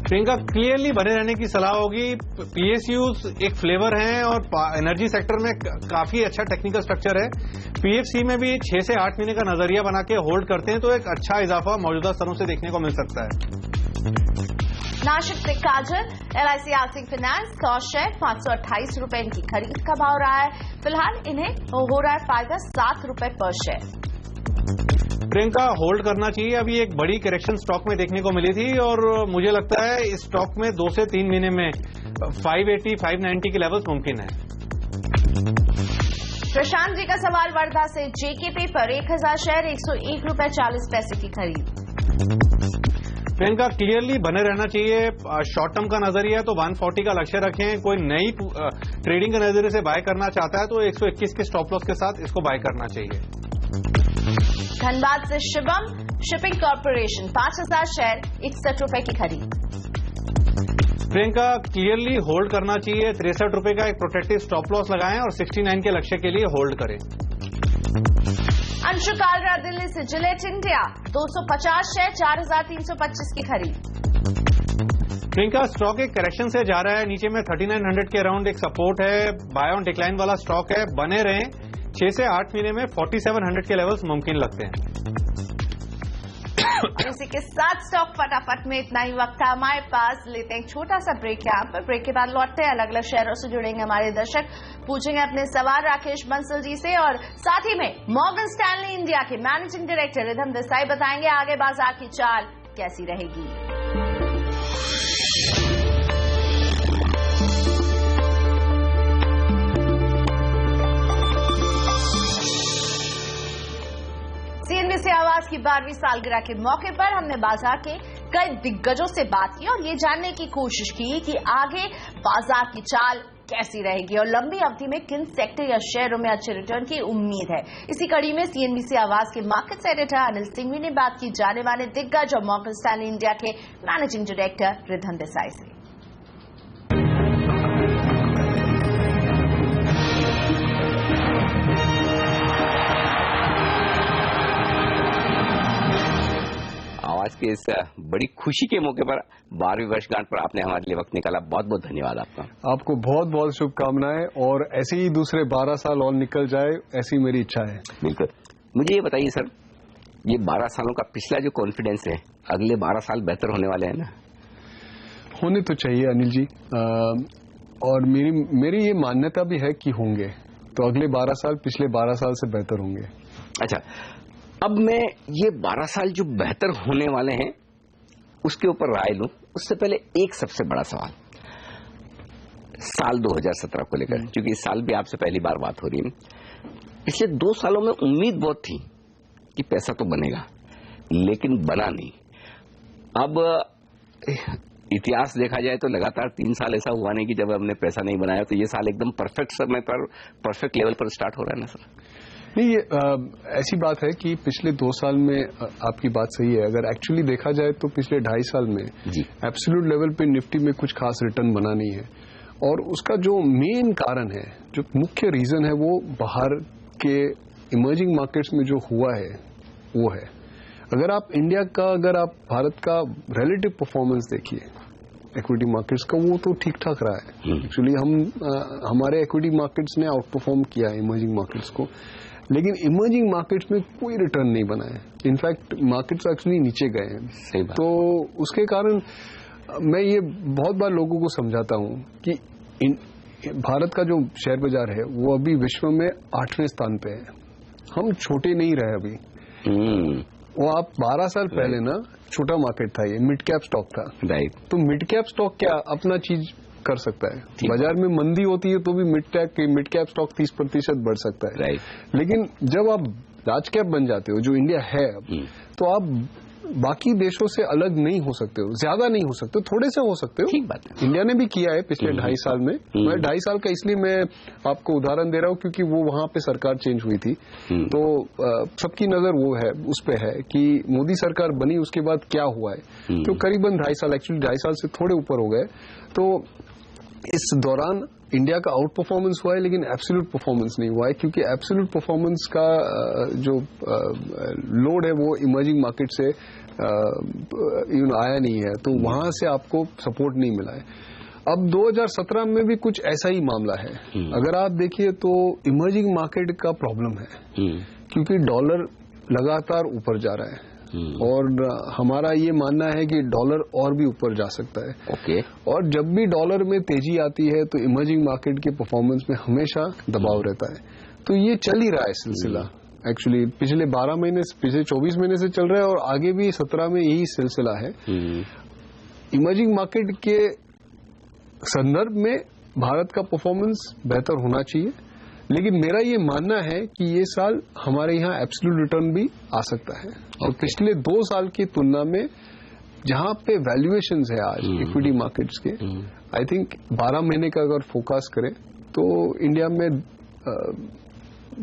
प्रियंका, क्लियरली बने रहने की सलाह होगी। पीएसयूज एक फ्लेवर हैं और एनर्जी सेक्टर में काफी अच्छा टेक्निकल स्ट्रक्चर है। पीएफसी में भी 6 से 8 महीने का नजरिया बना के होल्ड करते हैं तो एक अच्छा इजाफा मौजूदा स्तरों से देखने को मिल सकता है। नासिक से काजल, एलआईसी हाउसिंग फाइनेंस 100 शेयर 528 रुपए इनकी खरीद का भाव रहा है। फिलहाल इन्हें हो रहा है फायदा 7 रुपए पर शेयर। प्रियंका, होल्ड करना चाहिए। अभी एक बड़ी करेक्शन स्टॉक में देखने को मिली थी और मुझे लगता है इस स्टॉक में 2 से 3 महीने में 580-590 के लेवल्स मुमकिन है। प्रशांत जी का सवाल वर्धा से, जेके पेपर 1000 शेयर 101 रुपए 40 पैसे की खरीद। प्रियंका, क्लियरली बने रहना चाहिए। शॉर्ट टर्म का नजरिया है तो 140 का लक्ष्य रखें। कोई नई ट्रेडिंग के नजरिए से बाय करना चाहता है तो 121 के स्टॉप लॉस के साथ इसको बाय करना चाहिए। धनबाद से शिवम, शिपिंग कॉर्पोरेशन 5000 शेयर 61 रुपए की खरीद। प्रियंका, क्लियरली होल्ड करना चाहिए। 63 रुपए का एक प्रोटेक्टिव स्टॉप लॉस लगाएं और 69 के लक्ष्य के लिए होल्ड करें। अंशु कालरा, दिल्ली से जिलेट इंडिया 250 शेयर 4325 की खरीद। प्रियंका, स्टॉक एक करेक्शन से जा रहा है, नीचे में 3900 के अराउंड एक सपोर्ट है, बाय ऑन डिक्लाइन वाला स्टॉक है, बने रहें। 6 से 8 महीने में 4700 के लेवल्स मुमकिन लगते हैं। और इसी के साथ स्टॉक फटाफट में इतना ही वक्त था हमारे पास। लेते हैं एक छोटा सा ब्रेक यहाँ पर। ब्रेक के बाद लौटते हैं, अलग अलग शहरों से जुड़ेंगे हमारे दर्शक, पूछेंगे अपने सवाल राकेश बंसल जी से और साथ ही में मॉर्गन स्टैनली इंडिया के मैनेजिंग डायरेक्टर रिधम देसाई बताएंगे आगे बाजार की चाल कैसी रहेगी। सीएनबीसी आवाज की 12वीं सालगिरह के मौके पर हमने बाजार के कई दिग्गजों से बात की और ये जानने की कोशिश की कि आगे बाजार की चाल कैसी रहेगी और लंबी अवधि में किन सेक्टर या शेयरों में अच्छे रिटर्न की उम्मीद है। इसी कड़ी में सीएनबीसी आवाज के मार्केट एडिटर अनिल सिंघवी ने बात की जाने माने दिग्गज और मॉर्गन स्टैनली इंडिया के मैनेजिंग डायरेक्टर रिधम देसाई से। आज के इस बड़ी खुशी के मौके पर 12वीं वर्षगांठ पर आपने हमारे लिए वक्त निकाला, बहुत बहुत धन्यवाद आपका। आपको बहुत बहुत शुभकामनाएं और ऐसे ही दूसरे 12 साल और निकल जाए, ऐसी मेरी इच्छा है। बिल्कुल। मुझे ये बताइए सर, ये 12 सालों का पिछला जो कॉन्फिडेंस है, अगले 12 साल बेहतर होने वाले हैं ना? होने तो चाहिए अनिल जी, और मेरी ये मान्यता भी है कि होंगे, तो अगले 12 साल पिछले 12 साल से बेहतर होंगे। अच्छा, अब मैं ये 12 साल जो बेहतर होने वाले हैं उसके ऊपर राय लूं, उससे पहले एक सबसे बड़ा सवाल साल 2017 को लेकर, क्योंकि इस साल भी आपसे पहली बार बात हो रही है। पिछले 2 सालों में उम्मीद बहुत थी कि पैसा तो बनेगा, लेकिन बना नहीं। अब इतिहास देखा जाए तो लगातार 3 साल ऐसा हुआ नहीं कि जब हमने पैसा नहीं बनाया, तो ये साल एकदम परफेक्ट समय पर परफेक्ट लेवल पर स्टार्ट हो रहा है ना सर? नहीं, ये ऐसी बात है कि पिछले 2 साल में आपकी बात सही है। अगर एक्चुअली देखा जाए तो पिछले 2.5 साल में एब्सोल्यूट लेवल पे निफ्टी में कुछ खास रिटर्न बना नहीं है, और उसका जो मेन कारण है, जो मुख्य रीजन है, वो बाहर के इमर्जिंग मार्केट्स में जो हुआ है वो है। अगर आप इंडिया का, अगर आप भारत का रिलेटिव परफॉर्मेंस देखिए इक्विटी मार्केट्स का, वो तो ठीक ठाक रहा है। एक्चुअली हमारे इक्विटी मार्केट्स ने आउट परफॉर्म किया है इमर्जिंग मार्केट्स को, लेकिन इमर्जिंग मार्केट्स में कोई रिटर्न नहीं बना है। इनफैक्ट मार्केट्स एक्चुअली नीचे गए हैं। सही बात। तो उसके कारण मैं ये बहुत बार लोगों को समझाता हूं कि भारत का जो शेयर बाजार है वो अभी विश्व में 8वें स्थान पे है। हम छोटे नहीं रहे अभी। वो आप 12 साल पहले ना छोटा मार्केट था, ये मिड कैप स्टॉक था। राइट। तो मिड कैप स्टॉक क्या अपना चीज कर सकता है। बाजार में मंदी होती है तो भी मिड कैप स्टॉक 30% बढ़ सकता है। राइट। लेकिन जब आप लार्ज कैप बन जाते हो, जो इंडिया है अब, तो आप बाकी देशों से अलग नहीं हो सकते हो, ज्यादा नहीं हो सकते, थोड़े से हो सकते हो। ठीक बात है। इंडिया ने भी किया है पिछले 2.5 साल में। मैं 2.5 साल का इसलिए मैं आपको उदाहरण दे रहा हूं क्योंकि वो वहां पे सरकार चेंज हुई थी। तो सबकी नजर वो है, उस पे है कि मोदी सरकार बनी उसके बाद क्या हुआ है। तो करीबन 2.5 साल, एक्चुअली 2.5 साल से थोड़े ऊपर हो गए। तो इस दौरान इंडिया का आउट परफॉर्मेंस हुआ है, लेकिन एब्सोल्यूट परफॉर्मेंस नहीं हुआ है, क्योंकि एब्सोल्यूट परफॉर्मेंस का जो लोड है वो इमर्जिंग मार्केट से आया नहीं है, तो वहां से आपको सपोर्ट नहीं मिला है। अब 2017 में भी कुछ ऐसा ही मामला है। अगर आप देखिए तो इमर्जिंग मार्केट का प्रॉब्लम है, क्योंकि डॉलर लगातार ऊपर जा रहा है। और हमारा ये मानना है कि डॉलर और भी ऊपर जा सकता है। ओके। और जब भी डॉलर में तेजी आती है तो इमर्जिंग मार्केट के परफॉर्मेंस में हमेशा दबाव रहता है। तो ये चल ही रहा है सिलसिला। एक्चुअली पिछले 12 महीने, पिछले 24 महीने से चल रहा है, और आगे भी 17 में यही सिलसिला है। इमर्जिंग मार्केट के संदर्भ में भारत का परफॉर्मेंस बेहतर होना चाहिए, लेकिन मेरा ये मानना है कि ये साल हमारे यहाँ एब्सोल्यूट रिटर्न भी आ सकता है। और पिछले 2 साल की तुलना में जहां पे वैल्यूएशंस है आज इक्विटी मार्केट्स के, आई थिंक 12 महीने का अगर फोकस करें तो इंडिया में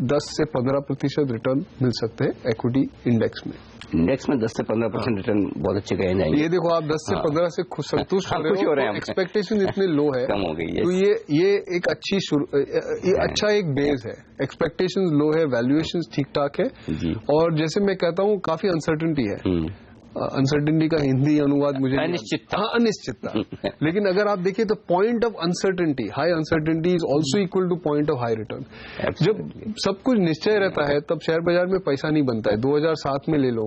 10 से 15% रिटर्न मिल सकते हैं इक्विटी इंडेक्स में। इंडेक्स में 10 से 15% रिटर्न बहुत अच्छे गए जाएंगे। ये देखो, आप 10 से 15 से संतुष्ट हो रहे हो, एक्सपेक्टेशन इतने लो है, कम हो गई है। तो ये एक अच्छी अच्छा एक बेस है। एक्सपेक्टेशन लो है, वैल्यूएशन ठीक ठाक है, और जैसे मैं कहता हूँ काफी अनसर्टेनिटी है। अनसर्टेनिटी का हिंदी अनुवाद मुझे अनिश्चितता। हाँ, अनिश्चितता। लेकिन अगर आप देखिए तो point of uncertainty, high uncertainty is also equal two point of high return. जब सब कुछ निश्चय रहता है तब शेयर बाजार में पैसा नहीं बनता है। 2007 में ले लो,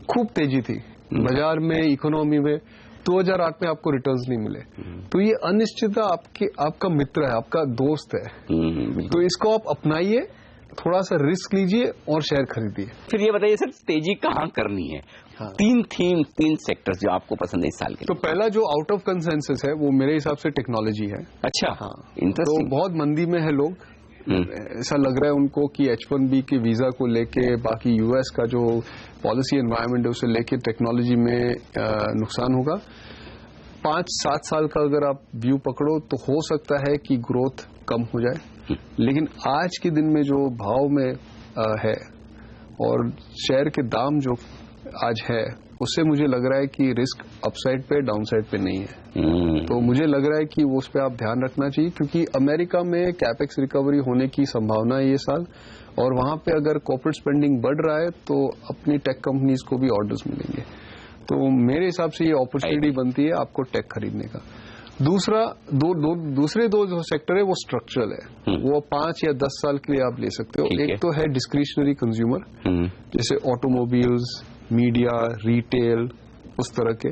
खूब तेजी थी बाजार में, इकोनॉमी में। 2008 में आपको रिटर्न्स नहीं मिले। तो ये अनिश्चितता आपका मित्र है, आपका दोस्त है। तो इसको आप अपनाइए, थोड़ा सा रिस्क लीजिए और शेयर खरीदिए। फिर ये बताइए सर, तेजी कहाँ करनी है? हाँ। 3 सेक्टर्स जो आपको पसंद है इस साल के। तो पहला जो आउट ऑफ कंसेंसस है वो मेरे हिसाब से टेक्नोलॉजी है। अच्छा। हाँ, तो बहुत मंदी में है लोग। ऐसा लग रहा है उनको कि H1B के वीजा को लेके, बाकी यूएस का जो पॉलिसी एनवायरनमेंट है उसे लेके टेक्नोलॉजी में नुकसान होगा। 5-7 साल का अगर आप व्यू पकड़ो तो हो सकता है कि ग्रोथ कम हो जाए, लेकिन आज के दिन में जो भाव में है और शेयर के दाम जो आज है, उससे मुझे लग रहा है कि रिस्क अपसाइड पे, डाउनसाइड पे नहीं है। तो मुझे लग रहा है कि उस पर आप ध्यान रखना चाहिए, क्योंकि अमेरिका में कैपेक्स रिकवरी होने की संभावना है ये साल, और वहां पे अगर कॉर्पोरेट स्पेंडिंग बढ़ रहा है तो अपनी टेक कंपनीज को भी ऑर्डर्स मिलेंगे। तो मेरे हिसाब से ये अपॉर्चुनिटी बनती है आपको टेक खरीदने का। दूसरे दो जो सेक्टर है वो स्ट्रक्चरल है, वो 5 या 10 साल के लिए आप ले सकते हो। एक तो है डिस्क्रिशनरी कंज्यूमर, जैसे ऑटोमोबाइल्स, मीडिया, रिटेल, उस तरह के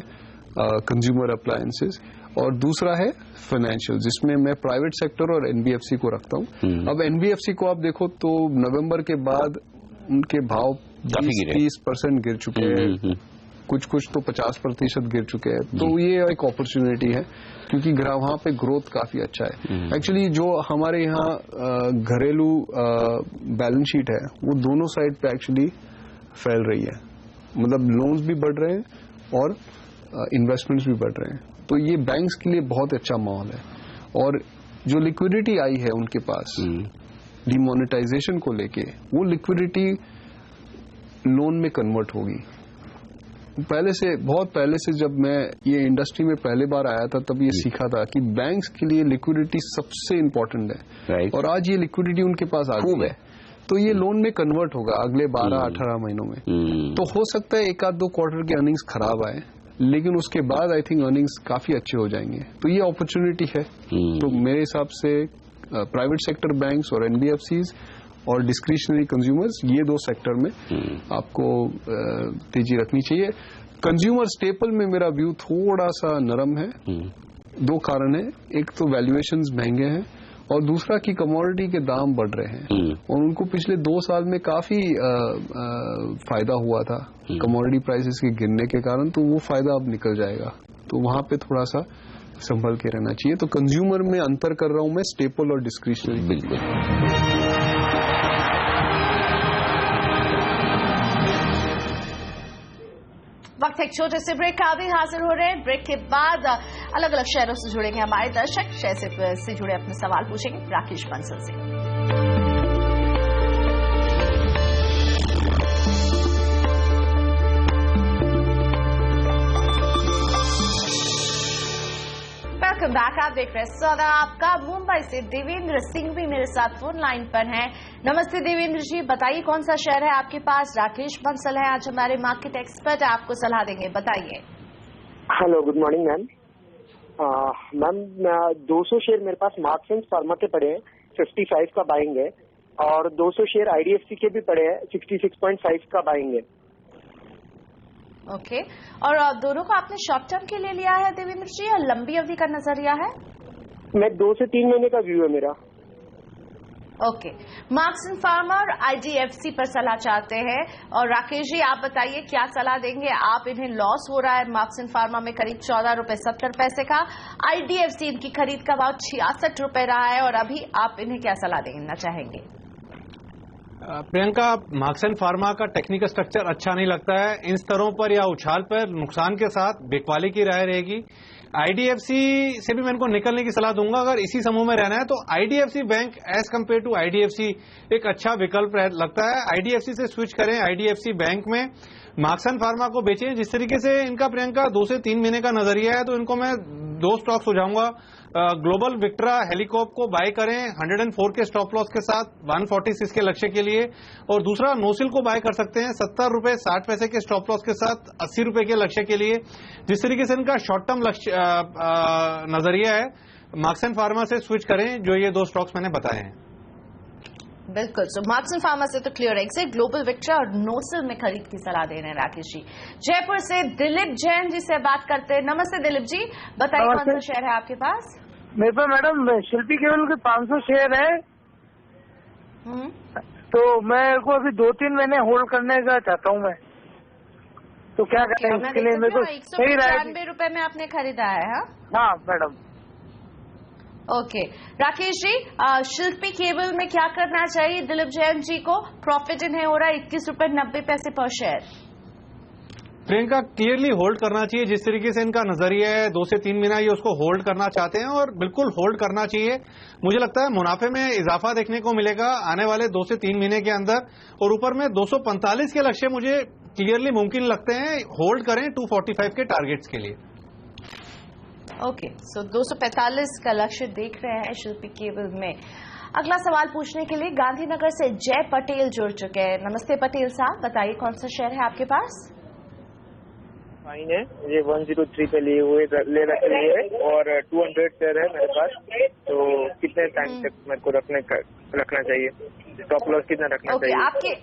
कंज्यूमर अप्लायंसेस, और दूसरा है फाइनेंशियल, जिसमें मैं प्राइवेट सेक्टर और एनबीएफसी को रखता हूं। अब एनबीएफसी को आप देखो तो नवंबर के बाद उनके भाव 20-30% गिर चुके हैं, कुछ तो 50% गिर चुके हैं। तो ये एक अपॉर्चुनिटी है, क्योंकि वहां पे ग्रोथ काफी अच्छा है। एक्चुअली जो हमारे यहाँ घरेलू बैलेंस शीट है वो दोनों साइड पे एक्चुअली फैल रही है, मतलब लोन्स भी बढ़ रहे हैं और इन्वेस्टमेंट्स भी बढ़ रहे हैं। तो ये बैंक्स के लिए बहुत अच्छा माहौल है, और जो लिक्विडिटी आई है उनके पास डिमोनेटाइजेशन को लेके, वो लिक्विडिटी लोन में कन्वर्ट होगी। बहुत पहले से जब मैं ये इंडस्ट्री में पहले बार आया था तब ये सीखा था कि बैंक्स के लिए लिक्विडिटी सबसे इम्पोर्टेंट है, और आज ये लिक्विडिटी उनके पास आ गई है, तो ये लोन में कन्वर्ट होगा अगले 12-18 महीनों में। तो हो सकता है 1-2 क्वार्टर की अर्निंग्स खराब आए, लेकिन उसके बाद आई थिंक अर्निंग्स काफी अच्छे हो जाएंगे। तो ये अपॉर्चुनिटी है। तो मेरे हिसाब से प्राइवेट सेक्टर बैंक्स और एनबीएफसीज और डिस्क्रिशनरी कंज्यूमर्स, ये 2 सेक्टर में आपको तेजी रखनी चाहिए। कंज्यूमर स्टेपल में मेरा व्यू थोड़ा सा नरम है। 2 कारण है, एक तो वैल्यूएशंस महंगे हैं और दूसरा कि कमोडिटी के दाम बढ़ रहे हैं और उनको पिछले 2 साल में काफी फायदा हुआ था कमोडिटी प्राइसेस के गिरने के कारण, तो वो फायदा अब निकल जाएगा। तो वहां पे थोड़ा सा संभल के रहना चाहिए। तो कंज्यूमर में अंतर कर रहा हूं मैं स्टेपल और डिस्क्रिशनरी। बिल्कुल। वक्त एक छोटे से ब्रेक का भी हाजिर हो रहे हैं। ब्रेक के बाद अलग अलग शहरों से जुड़ेंगे हमारे दर्शक, शहर से जुड़े अपने सवाल पूछेंगे राकेश बंसल से। Welcome back. आप देख रहे हैं सौदा आपका। मुंबई से देवेंद्र सिंह भी मेरे साथ फोन लाइन पर हैं। नमस्ते देवेंद्र जी, बताइए कौन सा शेयर है आपके पास? राकेश बंसल है आज हमारे मार्केट एक्सपर्ट, आपको सलाह देंगे, बताइए। Hello, good morning ma'am. Ma'am 200 share मेरे पास मार्क्स फार्मा के पड़े हैं, 55 का बाइंग है, और 200 शेयर आईडीएफसी के भी पड़े हैं, 66.5 का बाइंग है। ओके, और दोनों को आपने शॉर्ट टर्म के लिए लिया है देवेंद्र जी या लंबी अवधि का नजरिया है? मैं 2 से 3 महीने का व्यू है मेरा। ओके, मार्क्स एंड फार्मा और आईडीएफसी पर सलाह चाहते हैं। और राकेश जी आप बताइए क्या सलाह देंगे आप? इन्हें लॉस हो रहा है मार्क्स एंड फार्मा में करीब 14 रुपए 70 पैसे का, आईडीएफसी इनकी खरीद का भाव 66 रुपए रहा है, और अभी आप इन्हें क्या सलाह देना चाहेंगे? प्रियंका, मार्क्स एंड फार्मा का टेक्निकल स्ट्रक्चर अच्छा नहीं लगता है। इन स्तरों पर या उछाल पर नुकसान के साथ बिकवाली की राय रहेगी। आईडीएफसी से भी मैं इनको निकलने की सलाह दूंगा। अगर इसी समूह में रहना है तो IDFC bank as compared to IDFC एक अच्छा विकल्प लगता है। आईडीएफसी से स्विच करें आईडीएफसी बैंक में, मार्क्स एंड फार्मा को बेचें। जिस तरीके से इनका प्रियंका 2 से 3 महीने का नजरिया है, तो इनको मैं 2 स्टॉक सुझाऊंगा। ग्लोबल विक्ट्रा हेलीकॉप को बाय करें 104 के स्टॉप लॉस के साथ 146 के लक्ष्य के लिए, और दूसरा नोसिल को बाय कर सकते हैं 70 रुपए 60 पैसे के स्टॉप लॉस के साथ 80 रुपए के लक्ष्य के लिए। जिस तरीके से इनका शॉर्ट टर्म नजरिया है, मार्क्स एंड फार्मा से स्विच करें, जो ये 2 स्टॉक्स मैंने बताए हैं। बिल्कुल, सो मार्क्स एंड फार्मा से तो क्लियर एक्सिट, ग्लोबल विक्ट्रा और नोसिल में खरीद की सलाह दे रहे हैं राकेश जी। जयपुर से दिलीप जैन जी से बात करते हैं। नमस्ते दिलीप जी, बताइए कौन सा शेयर है आपके पास? मेरे पास मैडम शिल्पी केबल के 500 शेयर है, तो मैं को अभी 2-3 महीने होल्ड करने का चाहता हूँ मैं, तो क्या करें इसके लिए? मेरे को सही रहा 195 रुपए में आपने खरीदा है? हाँ मैडम। ओके, राकेश जी शिल्पी केबल में क्या करना चाहिए दिलीप जैन जी को? प्रॉफिट इन्हें हो रहा है 21 रुपए 90 पैसे पर शेयर। प्रियंका, क्लियरली होल्ड करना चाहिए। जिस तरीके से इनका नजरिया है 2 से 3 महीना, ये उसको होल्ड करना चाहते हैं और बिल्कुल होल्ड करना चाहिए। मुझे लगता है मुनाफे में इजाफा देखने को मिलेगा आने वाले 2 से 3 महीने के अंदर, और ऊपर में 245 के लक्ष्य मुझे क्लियरली मुमकिन लगते हैं। होल्ड करें 245 के टारगेट्स के लिए। ओके, सो 245 का लक्ष्य देख रहे हैं शिल्पी केबल में। अगला सवाल पूछने के लिए गांधीनगर से जय पटेल जुड़ चुके हैं। नमस्ते पटेल साहब, बताइए कौन सा शेयर है आपके पास? फाइन है, ये 103 पे लिए हुए ले रखे है, और 200 शेयर है मेरे पास, तो कितने टाइम तक मेरे को रखना चाहिए? स्टॉप लॉस कितना रखना चाहिए?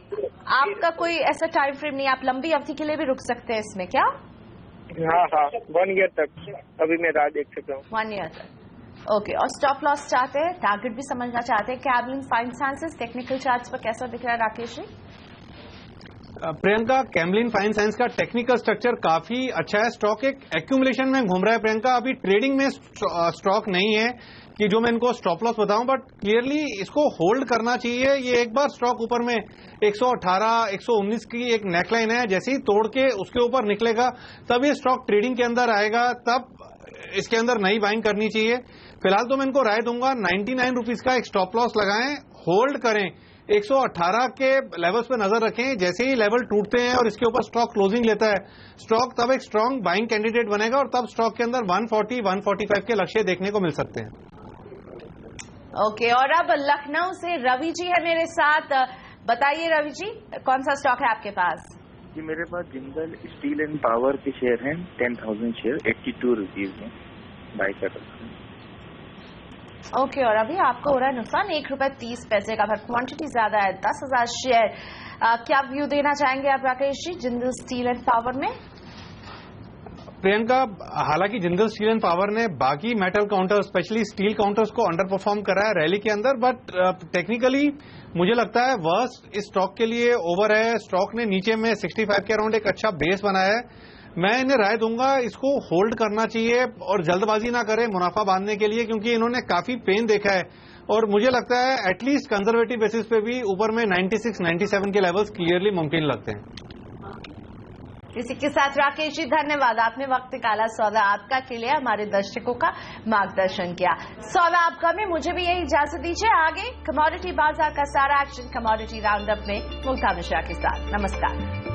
आपका कोई ऐसा टाइम फ्रेम नहीं, आप लंबी अवधि के लिए भी रुक सकते हैं इसमें क्या? हाँ, 1 ईयर तक अभी मैं राह देख सकता हूँ। 1 ईयर तक, ओके। और स्टॉप लॉस चाहते हैं, टारगेट भी समझना चाहते हैं। Camlin fine sciences technical charts पर कैसा दिख रहा है राकेश जी? प्रियंका, कैमलिन फाइन साइंस का टेक्निकल स्ट्रक्चर काफी अच्छा है। स्टॉक एक एक्यूमुलेशन में घूम रहा है प्रियंका, अभी ट्रेडिंग में स्टॉक नहीं है कि जो मैं इनको स्टॉप लॉस बताऊं, बट क्लियरली इसको होल्ड करना चाहिए। ये एक बार स्टॉक ऊपर में 118 119 की एक नेकलाइन है, जैसे ही तोड़ के उसके ऊपर निकलेगा तब ये स्टॉक ट्रेडिंग के अंदर आएगा, तब इसके अंदर नई बाइंग करनी चाहिए। फिलहाल तो मैं इनको राय दूंगा 99 रुपीज का एक स्टॉप लॉस लगाएं होल्ड करें, 118 के लेवल्स पे नजर रखें। जैसे ही लेवल टूटते हैं और इसके ऊपर स्टॉक क्लोजिंग लेता है, स्टॉक तब एक स्ट्रांग बाइंग कैंडिडेट बनेगा और तब स्टॉक के अंदर 140, 145 के लक्ष्य देखने को मिल सकते हैं। ओके, और अब लखनऊ से रवि जी है मेरे साथ। बताइए रवि जी, कौन सा स्टॉक है आपके पास? जी मेरे पास जिंदल स्टील एंड पावर के शेयर हैं, 10,000 शेयर, 82 रुपीज में बाय कर सकते हैं। ओके, और अभी आपको हो रहा है नुकसान ₹1.30 का, पर क्वांटिटी ज्यादा है, 10,000 शेयर। क्या व्यू देना चाहेंगे आप Rakesh ji Jindal steel and power में? प्रियंका, हालांकि जिंदल स्टील एंड पावर ने बाकी metal counter, specially steel counters को अंडर परफॉर्म करा है रैली के अंदर, बट टेक्निकली मुझे लगता है वर्स्ट इस स्टॉक के लिए ओवर है। स्टॉक ने नीचे में 65 के अराउंड एक अच्छा बेस बनाया है। मैं इन्हें राय दूंगा इसको होल्ड करना चाहिए और जल्दबाजी ना करें मुनाफा बांधने के लिए, क्योंकि इन्होंने काफी पेन देखा है और मुझे लगता है एटलीस्ट कंजर्वेटिव बेसिस पे भी ऊपर में 96, 97 के लेवल्स क्लियरली मुमकिन लगते हैं। इसी के साथ राकेश जी धन्यवाद, आपने वक्त निकाला सौदा आपका के लिए, हमारे दर्शकों का मार्गदर्शन किया। सौदा आपका में मुझे भी यही इजाजत दीजिए। आगे कमोडिटी बाजार का सारा एक्शन कमोडिटी राउंड अप में मुग्धा मिश्रा के साथ। नमस्कार।